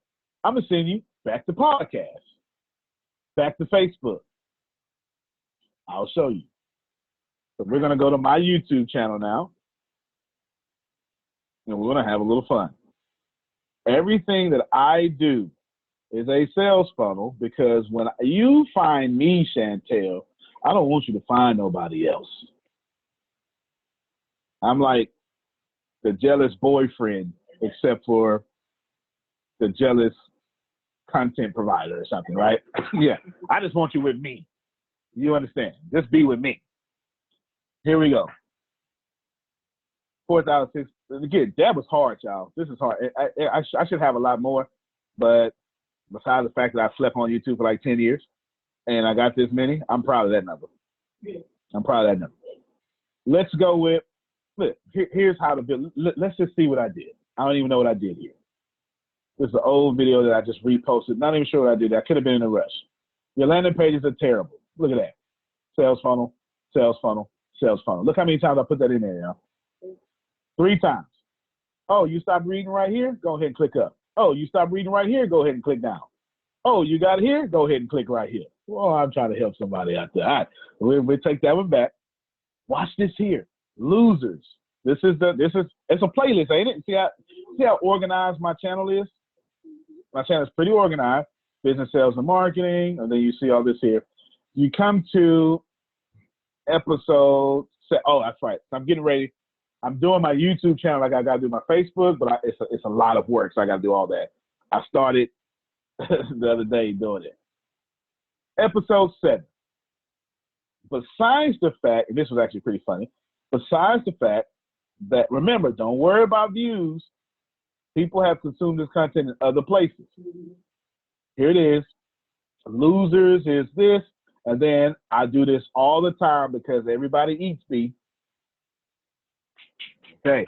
I'm going to send you back to podcast, back to Facebook. I'll show you. So we're going to go to my YouTube channel now, and we're going to have a little fun. Everything that I do is a sales funnel because when you find me, Chantel, I don't want you to find nobody else. I'm like the jealous boyfriend, except for the jealous content provider or something, right? Yeah, I just want you with me. You understand? Just be with me. Here we go. 4,006. Again, that was hard, y'all. This is hard. I should have a lot more, but besides the fact that I slept on YouTube for like 10 years and I got this many, I'm proud of that number. I'm proud of that number. Let's go with, look, here's how to build. Let's just see what I did. I don't even know what I did here. This is an old video that I just reposted. Not even sure what I did. I could have been in a rush. Your landing pages are terrible. Look at that. Sales funnel, sales funnel, sales funnel. Look how many times I put that in there, y'all. 3 times. Oh, you stopped reading right here? Go ahead and click up. Oh, you stopped reading right here? Go ahead and click down. Oh, you got it here? Go ahead and click right here. Well, I'm trying to help somebody out there. All right, we'll take that one back. Watch this here. Losers. It's a playlist, ain't it? See how organized my channel is? My channel is pretty organized. Business, sales, and marketing. And then you see all this here. You come to episode, oh, that's right. So I'm getting ready. I'm doing my YouTube channel like I got to do my Facebook, but it's a lot of work, so I got to do all that. I started the other day doing it. Episode 7. Besides the fact, and this was actually pretty funny, besides the fact that, remember, don't worry about views. People have consumed this content in other places. Here it is. Losers is this, and then I do this all the time because everybody eats me. Okay,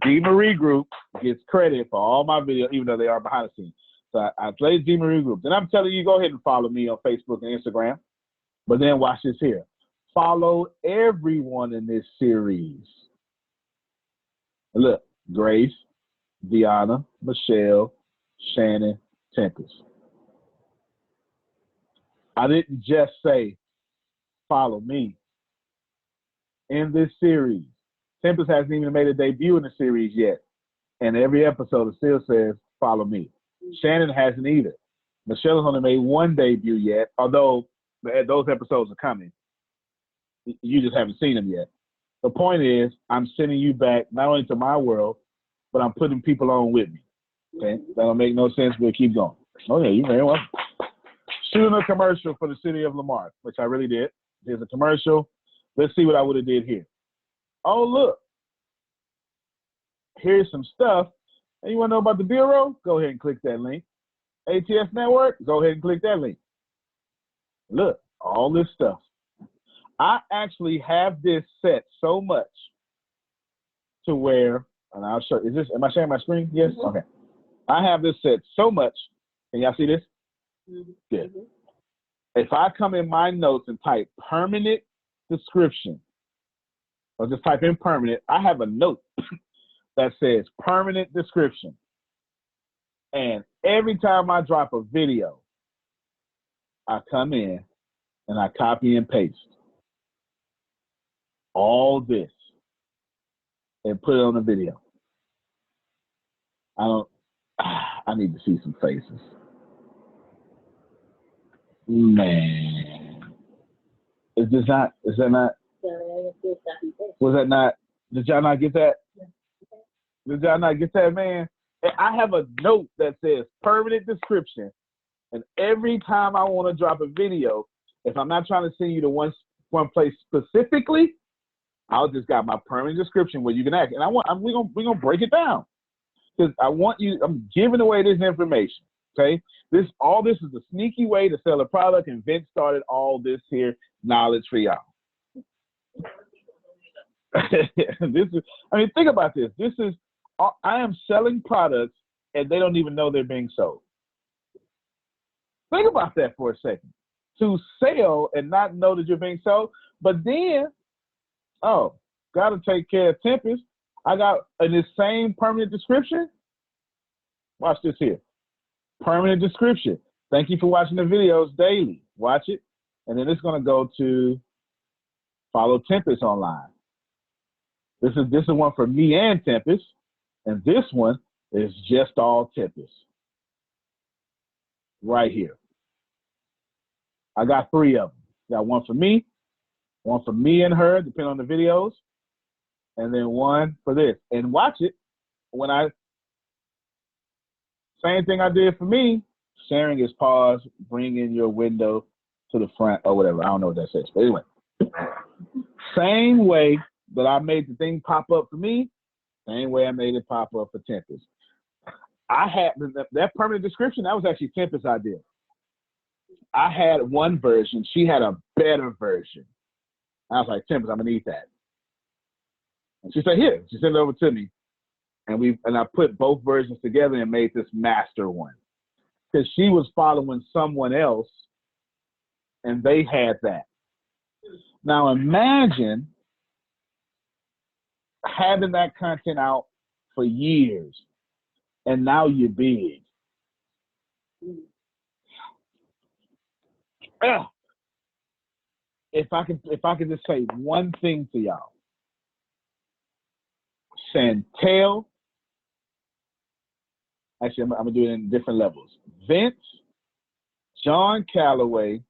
D. Marie Group gets credit for all my videos, even though they are behind the scenes. So I play D. Marie Group. And I'm telling you, go ahead and follow me on Facebook and Instagram. But then watch this here. Follow everyone in this series. Look, Grace, Deanna, Michelle, Shannon, Tempest. I didn't just say, follow me. In this series, Tempest hasn't even made a debut in the series yet. And every episode it still says, follow me. Shannon hasn't either. Michelle has only made one debut yet, although those episodes are coming. You just haven't seen them yet. The point is, I'm sending you back not only to my world, but I'm putting people on with me. Okay? That'll make no sense, but keep going. Oh, yeah, you're very welcome. Shooting a commercial for the city of Lamar, which I really did. Here's a commercial. Let's see what I would have did here. Oh, look. Here's some stuff. And you want to know about the Bureau? Go ahead and click that link. ATS Network? Go ahead and click that link. Look, all this stuff. I actually have this set so much to where, and I'll show, am I sharing my screen? Yes? Okay. I have this set so much. Can y'all see this? Good. If I come in my notes and type permanent description, or just type in permanent, I have a note that says permanent description. And every time I drop a video, I come in and I copy and paste all this and put it on the video. I need to see some faces. Man. Is that not, was that not, did y'all not get that? Did y'all not get that, man? And I have a note that says permanent description. And every time I want to drop a video, if I'm not trying to send you to one place specifically, I'll just got my permanent description where you can act. And we're gonna break it down. Because I'm giving away this information. Okay? All this is a sneaky way to sell a product, and Vince started all this here knowledge for y'all. Think about this. I am selling products and they don't even know they're being sold. Think about that for a second. To sell and not know that you're being sold, but then, got to take care of Tempest. I got in this same permanent description. Watch this here. Permanent description. Thank you for watching the videos daily. Watch it. And then it's going to go to follow Tempest online. This is one for me and Tempest. And this one is just all Tempest. Right here. I got 3 of them. Got one for me and her, depending on the videos, and then one for this. And watch it. Same thing I did for me, sharing is pause, bring in your window to the front or whatever. I don't know what that says. But anyway, same way that I made the thing pop up for me, same way I made it pop up for Tempest. I had that permanent description, that was actually Tempest's idea. I had one version. She had a better version. I was like, Tempest, I'm going to need that. And she said, here. She sent it over to me. And I put both versions together and made this master one. Because she was following someone else, and they had that. Now imagine having that content out for years, and now you're big. If I could just say one thing to y'all, Chantel, actually I'm gonna do it in different levels. Vince, John Calloway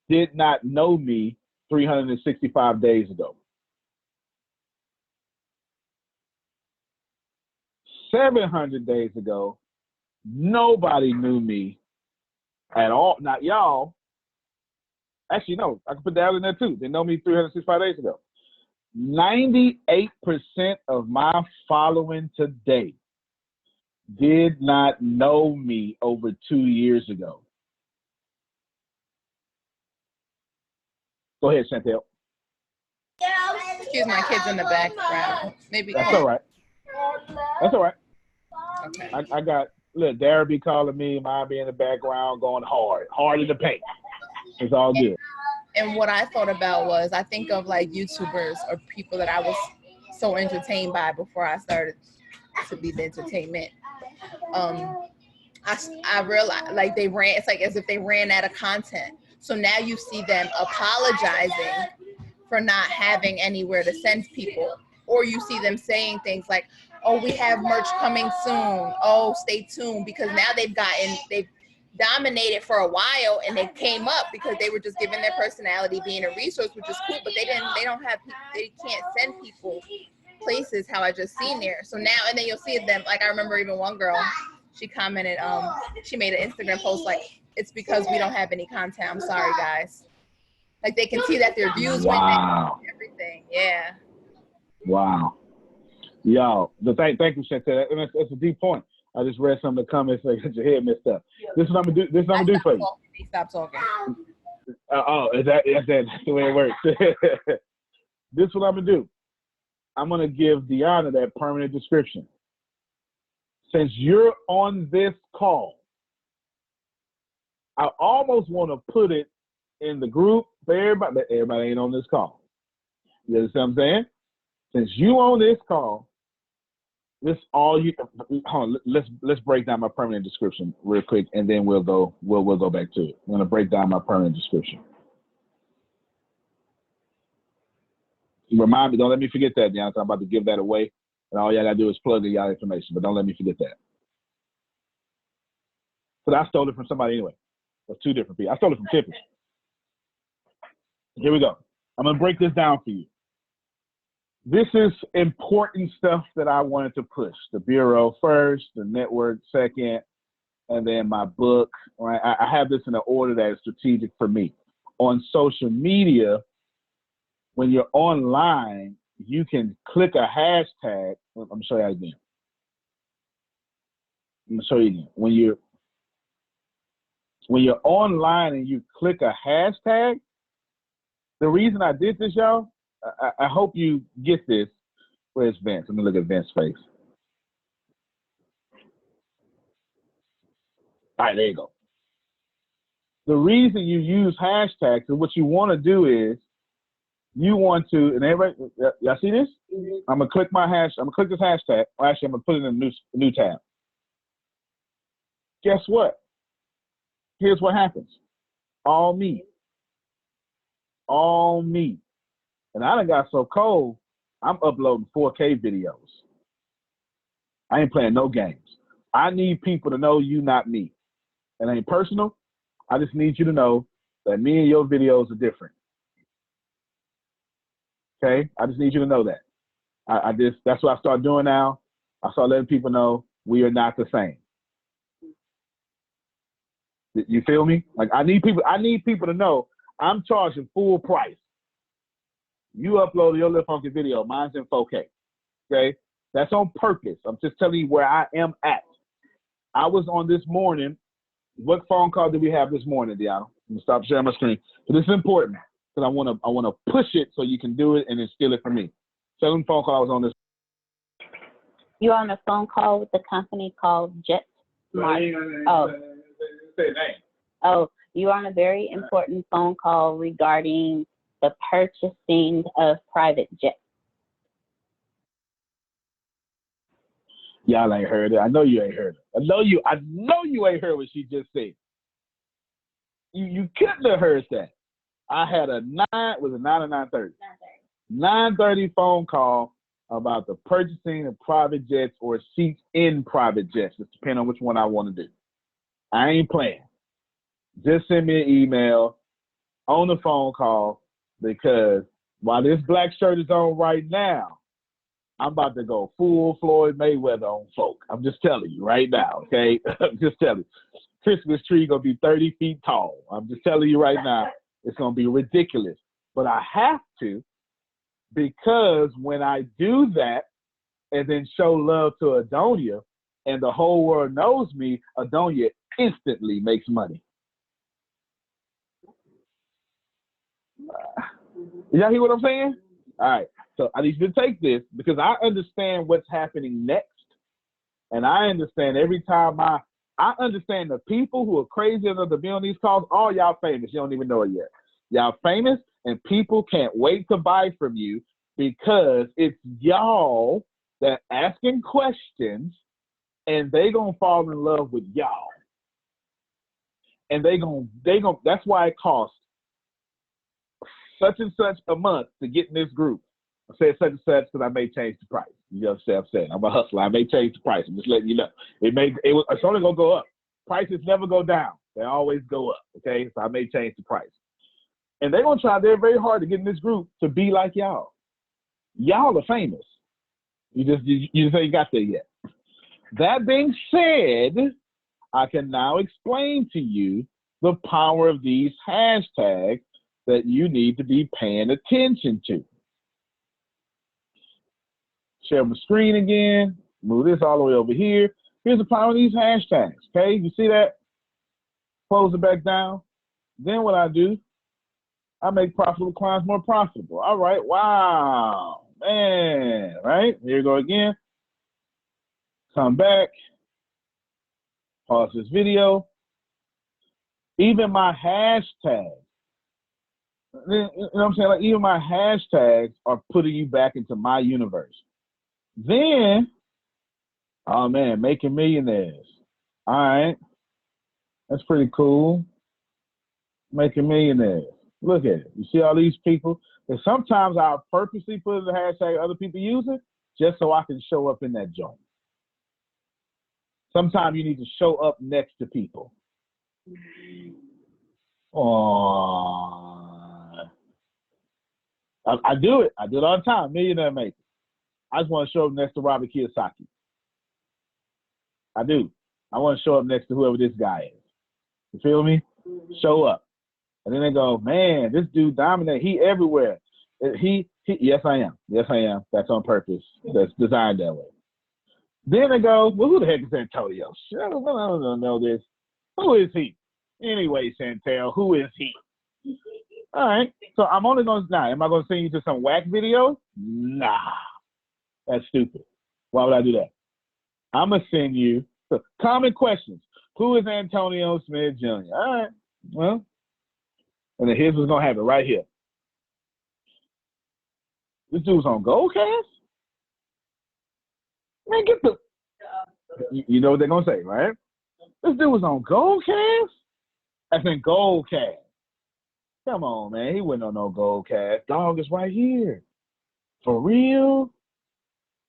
did not know me 365 days ago. 700 days ago, nobody knew me at all. Not y'all. Actually, no, I can put that in there too. They know me 365 days ago. 98% of my following today did not know me over 2 years ago. Go ahead, Chantel. Excuse my kids in the background. Maybe. That's all right. That's all right. Okay. I got Look, Dara be calling me, mine be in the background going hard in the paint. It's all good. And what I thought about was, I think of like YouTubers or people that I was so entertained by before I started to be the entertainment. I realized like it's like as if they ran out of content. So now you see them apologizing for not having anywhere to send people. Or you see them saying things like, oh, we have merch coming soon. Oh, stay tuned. Because now they've dominated for a while, and they came up because they were just giving their personality, being a resource, which is cool, but they can't send people places how I just seen there. So now, and then you'll see them, like I remember even one girl, she commented, she made an Instagram post like, it's because we don't have any content. I'm sorry, guys. Like they can see that their views went down and everything. Yeah. Wow. Yo, thank you, Chantel. And it's a deep point. I just read some of the comments like your head messed up. This is what I'm gonna do. This is what I'm gonna do for you. They stop talking. Is that that's the way it works? This is what I'm gonna do. I'm gonna give Deanna that permanent description. Since you're on this call, I almost want to put it in the group for everybody, but everybody ain't on this call. You understand what I'm saying? Since you on this call, this all you. Hold on, let's break down my permanent description real quick, and then we'll go back to it. I'm gonna break down my permanent description. Remind me, don't let me forget that, Deanna. I'm about to give that away, and all y'all gotta do is plug in y'all information, but don't let me forget that. But I stole it from somebody anyway. Or two different people. I stole it from Tiffany. Here we go. I'm gonna break this down for you. This is important stuff that I wanted to push. The Bureau first, the network second, and then my book. Right? I have this in an order that is strategic for me. On social media, when you're online, you can click a hashtag. I'm gonna show you again. I'm gonna show you again. When you're online and you click a hashtag, the reason I did this, y'all, I hope you get this. Where's Vince? Let me look at Vince's face. All right, there you go. The reason you use hashtags is what you want to do is you want to, and everybody, y'all see this? I'm gonna click I'm gonna click this hashtag. Well, actually, I'm gonna put it in a new tab. Guess what? Here's what happens. All me. All me. And I done got so cold, I'm uploading 4K videos. I ain't playing no games. I need people to know you, not me. It ain't personal. I just need you to know that me and your videos are different. Okay? I just need you to know that. That's what I start doing now. I start letting people know we are not the same. You feel me? Like I need people to know I'm charging full price. You upload your little funky video, mine's in 4K. Okay? That's on purpose. I'm just telling you where I am at. I was on this morning. What phone call did we have this morning, Deanna? I'm gonna stop sharing my screen. But this is important because I wanna push it so you can do it and then steal it from me. Second phone call I was on this. You're on a phone call with a company called Jet Smart. Oh, you are on a very important phone call regarding the purchasing of private jets. Y'all ain't heard it. I know you ain't heard it. I know you ain't heard what she just said. You couldn't have heard that. I had a 9 or 9:30? 9:30 phone call about the purchasing of private jets or seats in private jets. Just depending on which one I want to do. I ain't playing. Just send me an email on the phone call because while this black shirt is on right now, I'm about to go full Floyd Mayweather on folk. I'm just telling you right now, okay? I'm just telling you. Christmas tree gonna be 30 feet tall. I'm just telling you right now, it's gonna be ridiculous. But I have to because when I do that and then show love to Adonia and the whole world knows me, Adonia instantly makes money. Y'all hear what I'm saying? All right. So I need you to take this because I understand what's happening next. And I understand every time I understand the people who are crazy enough to be on these calls, all y'all famous. You don't even know it yet. Y'all famous, and people can't wait to buy from you because it's y'all that asking questions, and they gonna fall in love with y'all. And they gonna that's why it costs such and such a month to get in this group. I said such and such because I may change the price. You know what I'm saying? I'm a hustler. I may change the price. I'm just letting you know. It's only gonna go up. Prices never go down. They always go up. Okay, so I may change the price. And they're gonna try very, very hard to get in this group to be like y'all. Y'all are famous. You just ain't got there yet. That being said, I can now explain to you the power of these hashtags that you need to be paying attention to. Share my screen again. Move this all the way over here. Here's the power of these hashtags. Okay, you see that? Close it back down. Then what I do, I make profitable clients more profitable. All right, wow, man, right? Here you go again. Come back. Pause this video. Even my hashtags, you know what I'm saying? Like even my hashtags are putting you back into my universe. Then, oh man, making millionaires. All right, that's pretty cool. Making millionaires. Look at it. You see all these people? And sometimes I'll purposely put the hashtag other people use it just so I can show up in that joint. Sometimes you need to show up next to people. I do it. I do it all the time. Millionaire maker. I just want to show up next to Robert Kiyosaki. I do. I want to show up next to whoever this guy is. You feel me? Show up. And then they go, man, this dude dominate. He everywhere. Yes, I am. Yes, I am. That's on purpose. That's designed that way. Then they go, well, who the heck is Antonio? I don't know this. Who is he? Anyway, Chantel, who is he? All right. So I'm only going to, am I going to send you to some whack videos? Nah. That's stupid. Why would I do that? I'm going to send you common questions. Who is Antonio Smith Jr.? All right. Well, and then here's what's going to happen right here. This dude's on Goldcast? Man, get the... You know what they're going to say, right? This dude was on Goldcast? That's in Goldcast. Come on, man. He wasn't on no Goldcast. Dog is right here. For real?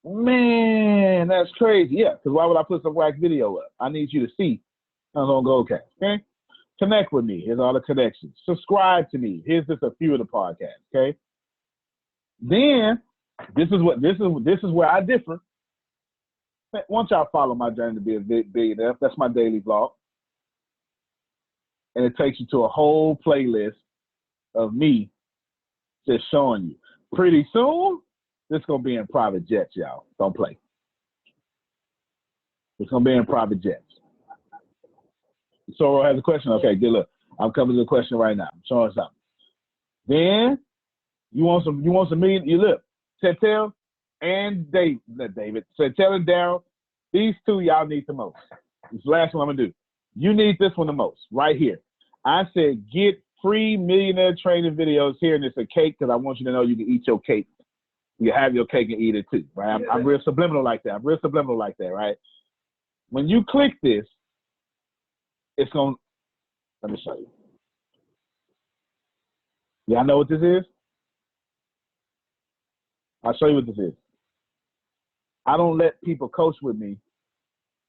Man, that's crazy. Yeah, because why would I put some whack video up? I need you to see I was on Goldcast, okay? Connect with me. Here's all the connections. Subscribe to me. Here's just a few of the podcasts, okay? Then, this is where I differ. Once y'all follow my journey to be a billionaire, that's my daily vlog. And it takes you to a whole playlist of me just showing you. Pretty soon, this is going to be in private jets, y'all. Don't play. It's going to be in private jets. Soro has a question. Okay, good luck. I'm coming to the question right now. I'm showing something. Then, you want some million, you look. Chantel and David. Chantel and Daryl, these two y'all need the most. This is the last one I'm going to do. You need this one the most, right here. I said, get free millionaire training videos here, and it's a cake because I want you to know you can eat your cake. You have your cake and eat it too, right? I'm real subliminal like that. Right? When you click this, it's going to, let me show you. Y'all know what this is? I'll show you what this is. I don't let people coach with me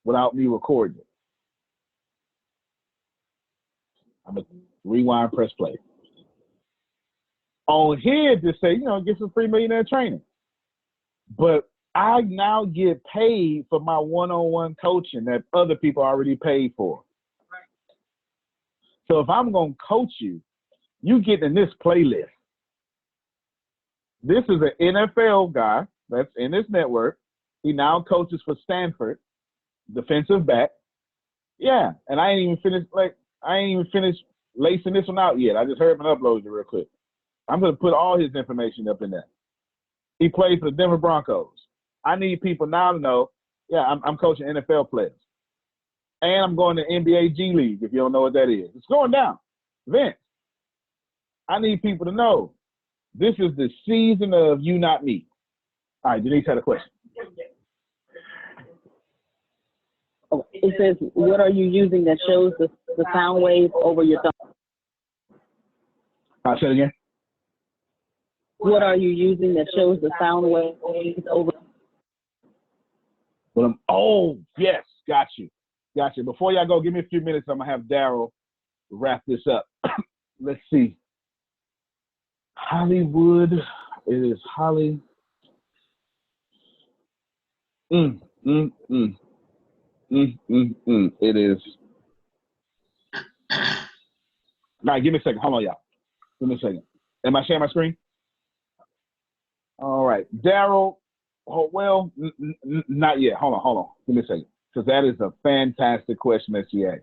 without me recording it. I'm going to rewind, press play. On here, just say, get some free millionaire training. But I now get paid for my one-on-one coaching that other people already paid for. So if I'm going to coach you, you get in this playlist. This is an NFL guy that's in this network. He now coaches for Stanford, defensive back. Yeah, and I ain't even finished lacing this one out yet. I just heard him upload it real quick. I'm going to put all his information up in there. He plays for the Denver Broncos. I need people now to know Yeah, I'm coaching NFL players. And I'm going to NBA G League, if you don't know what that is. It's going down. Vince, I need people to know this is the season of you, not me. All right, Denise had a question. Oh, it says, what are you using that shows the sound wave over your thumb? I'll say it again. What are you using that shows the sound waves over? Well, oh, yes, got you. Before y'all go, give me a few minutes. I'm going to have Daryl wrap this up. Let's see. Hollywood. It is Holly. It is. All right, give me a second. Hold on, y'all. Give me a second. Am I sharing my screen? All right. Daryl, oh, well, not yet. Hold on. Give me a second. Because that is a fantastic question that she asked.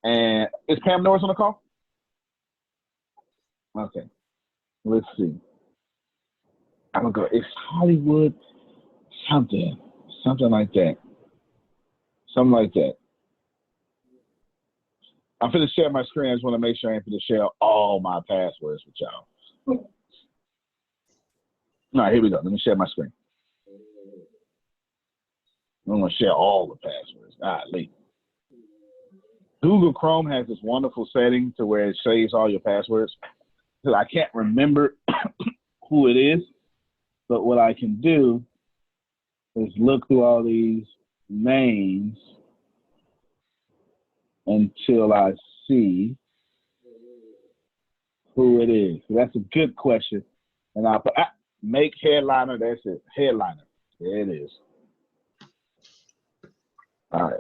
And is Pam Norris on the call? Okay. Let's see. I'm going to go. It's Hollywood something. Something like that. I'm going to share my screen. I just want to make sure I ain't going to share all my passwords with y'all. All right, here we go. Let me share my screen. I'm going to share all the passwords. All right, Lee. Google Chrome has this wonderful setting to where it saves all your passwords. I can't remember who it is, but what I can do is look through all these names until I see who it is. So that's a good question. And I'll put, make headliner. That's it. Headliner. There it is. All right.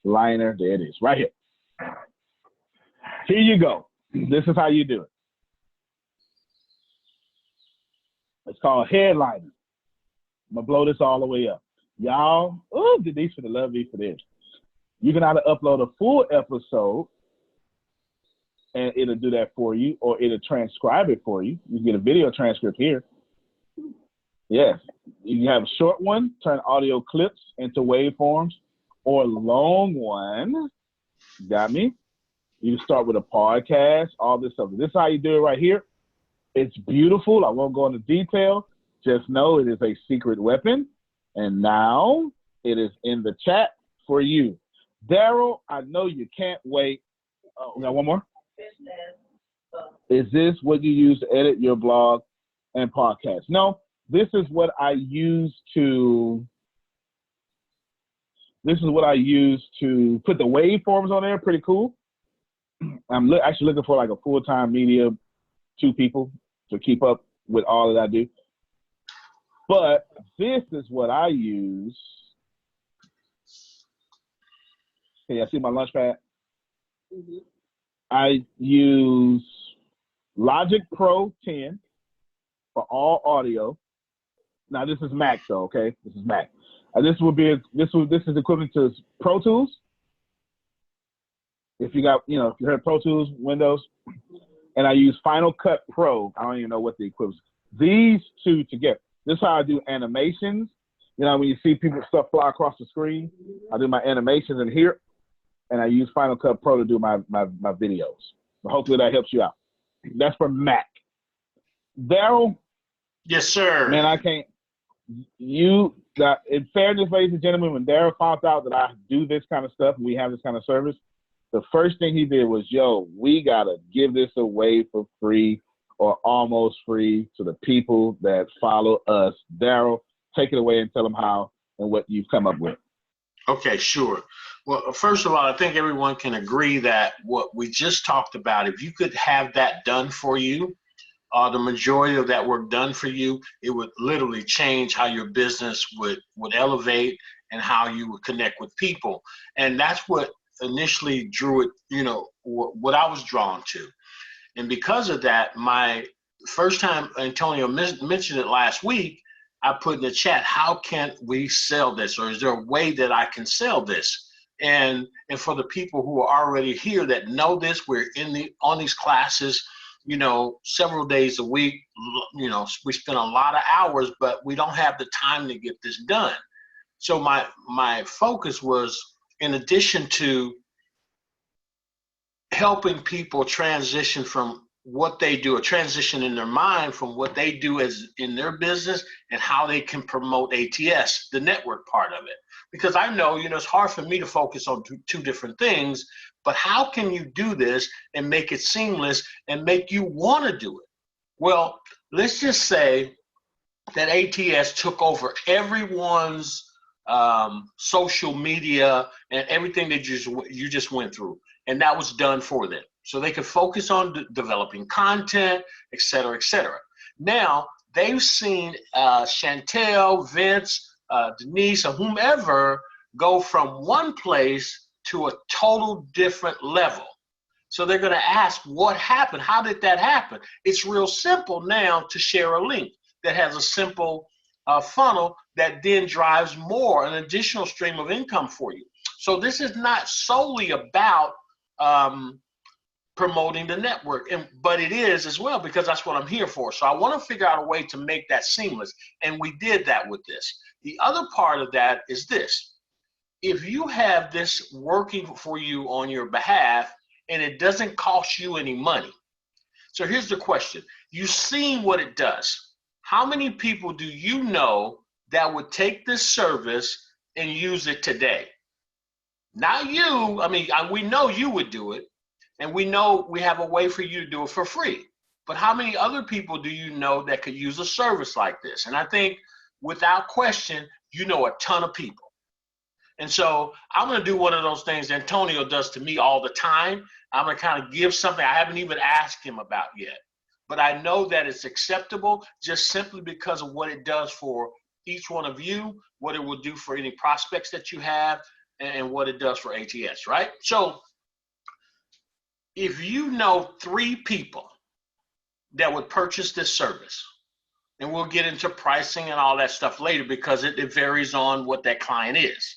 Headliner. There it is. Right here. Here you go. This is how you do it. It's called headliner. I'm going to blow this all the way up. Y'all, Denise for the love me for this. You can either upload a full episode and it'll do that for you, or it'll transcribe it for you. You can get a video transcript here. Yes. You can have a short one, turn audio clips into waveforms, or a long one. Got me? You can start with a podcast, all this stuff. This is how you do it right here. It's beautiful. I won't go into detail. Just know it is a secret weapon. And now it is in the chat for you. Daryl, I know you can't wait. Oh, we got one more? Is this what you use to edit your blog and podcast? No, this is what I use to put the waveforms on there. Pretty cool. I'm actually looking for like a full-time media, 2 people to keep up with all that I do. But this is what I use. Can y'all see my launch pad? Mm-hmm. I use Logic Pro 10 for all audio. Now this is Mac though, okay? This is Mac. This is equivalent to Pro Tools. If you got, if you heard Pro Tools, Windows, and I use Final Cut Pro. I don't even know what the equivalent is. These two together. This is how I do animations. When you see people stuff fly across the screen, I do my animations in here, and I use Final Cut Pro to do my videos. But hopefully that helps you out. That's for Mac. Daryl? Yes, sir. Man, I can't. In fairness, ladies and gentlemen, when Daryl found out that I do this kind of stuff and we have this kind of service, the first thing he did was, we got to give this away for free or almost free to the people that follow us. Daryl, take it away and tell them how and what you've come up with. Okay, sure. Well, first of all, I think everyone can agree that what we just talked about, if you could have that done for you, the majority of that work done for you, it would literally change how your business would elevate and how you would connect with people. And that's what initially drew it, what I was drawn to. And because of that, my first time, Antonio mentioned it last week, I put in the chat, how can we sell this? Or is there a way that I can sell this? And for the people who are already here that know this, we're on these classes, several days a week. We spend a lot of hours, but we don't have the time to get this done. So my focus was, in addition to helping people transition from what they do, a transition in their mind from what they do as in their business and how they can promote ATS, the network part of it. Because I know, it's hard for me to focus on two different things, but how can you do this and make it seamless and make you want to do it? Well, let's just say that ATS took over everyone's social media and everything that you just went through, and that was done for them. So they could focus on developing content, et cetera, et cetera. Now, they've seen Chantel, Vince, Denise, or whomever go from one place to a total different level. So they're going to ask, what happened? How did that happen? It's real simple now to share a link that has a simple funnel that then drives an additional stream of income for you. So this is not solely about promoting the network, but it is as well, because that's what I'm here for. So I want to figure out a way to make that seamless, and we did that with this. The other part of that is this. If you have this working for you on your behalf and it doesn't cost you any money. So here's the question. You've seen what it does. How many people do you know that would take this service and use it today? Not you. I mean, we know you would do it, and we know we have a way for you to do it for free. But how many other people do you know that could use a service like this? And I think without question, you know a ton of people. And so I'm going to do one of those things Antonio does to me all the time. I'm going to kind of give something I haven't even asked him about yet. But I know that it's acceptable just simply because of what it does for each one of you, what it will do for any prospects that you have, and what it does for ATS, right? So if you know 3 people that would purchase this service, and we'll get into pricing and all that stuff later because it varies on what that client is.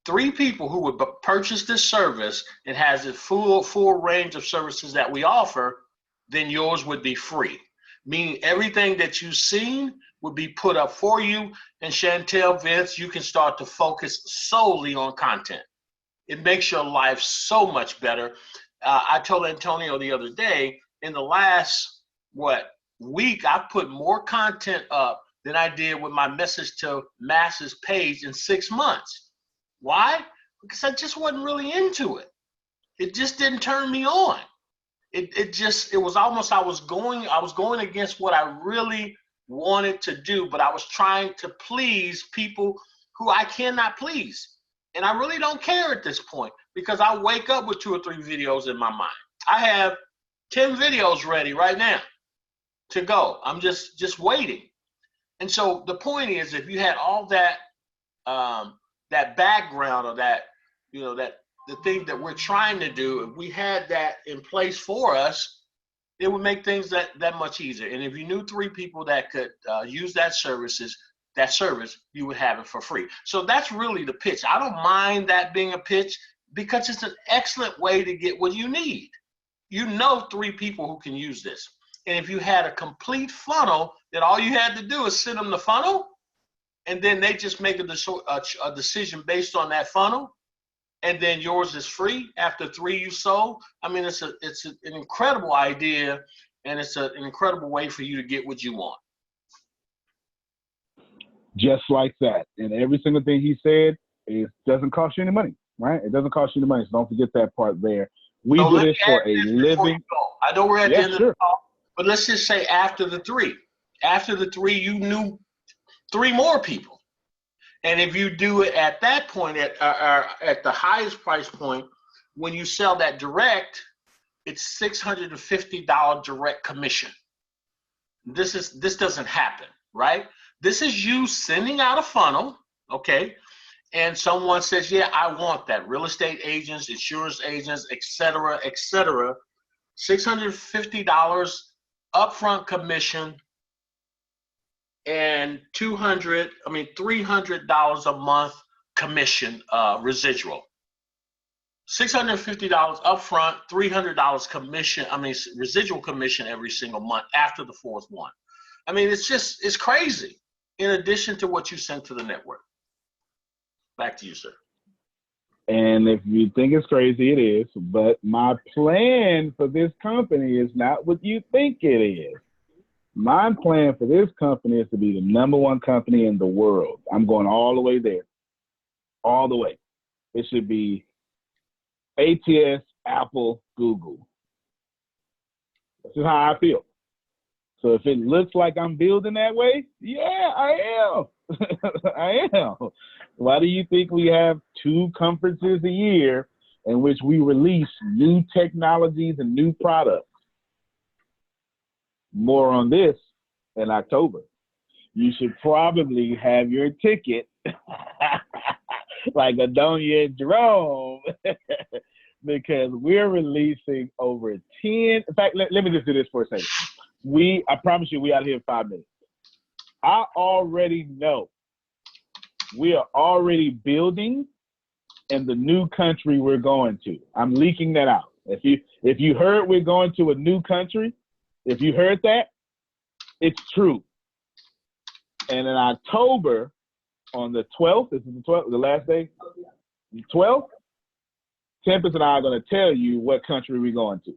3 people who would purchase this service and has a full range of services that we offer, then yours would be free. Meaning everything that you've seen would be put up for you. And Chantel, Vince, you can start to focus solely on content. It makes your life so much better. I told Antonio the other day, in the last, week, I put more content up than I did with my Message to Masses page in 6 months. Why? Because I just wasn't really into it. It just didn't turn me on. It was almost I was going against what I really wanted to do, but I was trying to please people who I cannot please. And I really don't care at this point because I wake up with 2 or 3 videos in my mind. I have 10 videos ready right now to go. I'm just waiting. And so the point is, if you had all that that background or that, that the thing that we're trying to do, if we had that in place for us, it would make things that much easier. And if you knew 3 people that could use that service, you would have it for free. So that's really the pitch. I don't mind that being a pitch because it's an excellent way to get what you need. 3 people who can use this. And if you had a complete funnel, then all you had to do is send them the funnel, and then they just make a decision based on that funnel, and then yours is free after 3 you sold. I mean, it's an incredible idea, and it's an incredible way for you to get what you want. Just like that. And every single thing he said, it doesn't cost you any money, right? It doesn't cost you any money, so don't forget that part there. We do this for a living. I know we're at the end of the call, but let's just say after the 3. After the 3, you knew 3 more people. And if you do it at that point, at the highest price point, when you sell that direct, it's $650 direct commission. This doesn't happen, right? This is you sending out a funnel, okay? And someone says, yeah, I want that. Real estate agents, insurance agents, et cetera, $650 upfront commission and $300 a month commission residual. $650 upfront, $300 commission, residual commission every single month after the 4th one. I mean, it's crazy in addition to what you sent to the network. Back to you, sir. And if you think it's crazy, it is. But my plan for this company is not what you think it is. My plan for this company is to be the #1 company in the world. I'm going all the way there. All the way. It should be ATS, Apple, Google. This is how I feel. So if it looks like I'm building that way, yeah, I am. I am. Why do you think we have 2 conferences a year in which we release new technologies and new products? More on this in October. You should probably have your ticket like Adonia and Jerome because we're releasing over 10. In fact, let me just do this for a second. I promise you, we out here in 5 minutes. I already know we are already building in the new country we're going to. I'm leaking that out. If you heard we're going to a new country, if you heard that, it's true. And in October, on the 12th, this is the 12th, the last day, the 12th, Tempest and I are going to tell you what country we're going to.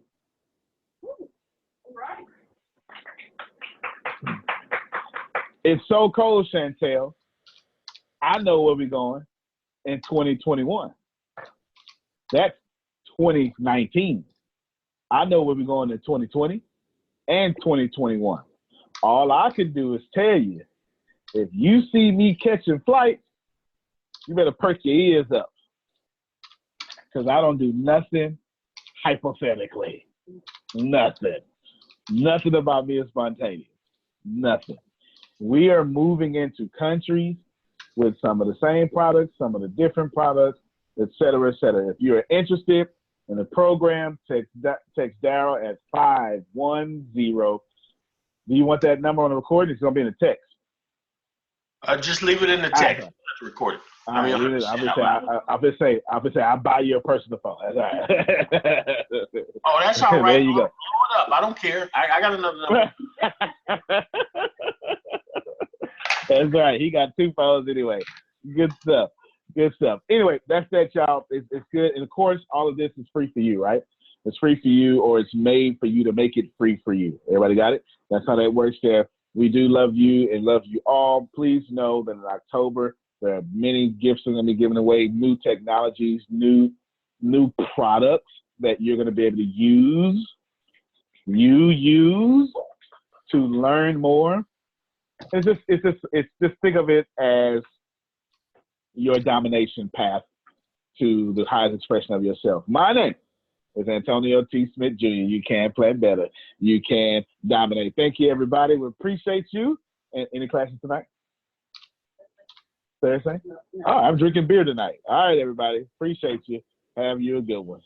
It's so cold, Chantel. I know where we're going in 2021. That's 2019. I know where we're going in 2020 and 2021. All I can do is tell you, if you see me catching flights, you better perk your ears up. Because I don't do nothing hypothetically. Nothing. Nothing about me is spontaneous. Nothing. We are moving into countries with some of the same products, some of the different products, et cetera, et cetera. If you're interested in the program, text Daryl at 510. Do you want that number on the recording? It's going to be in the text. Just leave it in the text. Not to record it. I'll just say, I'll buy you a personal phone. That's all right. Oh, that's all right. There you go. Blow it up. I don't care. I got another number. That's right. He got 2 phones anyway. Good stuff. Good stuff. Anyway, that's that, y'all. It's good. And of course, all of this is free for you, right? It's free for you, or it's made for you to make it free for you. Everybody got it? That's how that works there. We do love you and love you all. Please know that in October, there are many gifts that are going to be given away, new technologies, new products that you're going to be able to use. To learn more. It's just think of it as your domination path to the highest expression of yourself. My name is Antonio T. Smith Jr. You can plan better. You can dominate. Thank you, everybody. We appreciate you. And any classes tonight? Thursday? Oh, I'm drinking beer tonight. All right, everybody. Appreciate you. Have you a good one.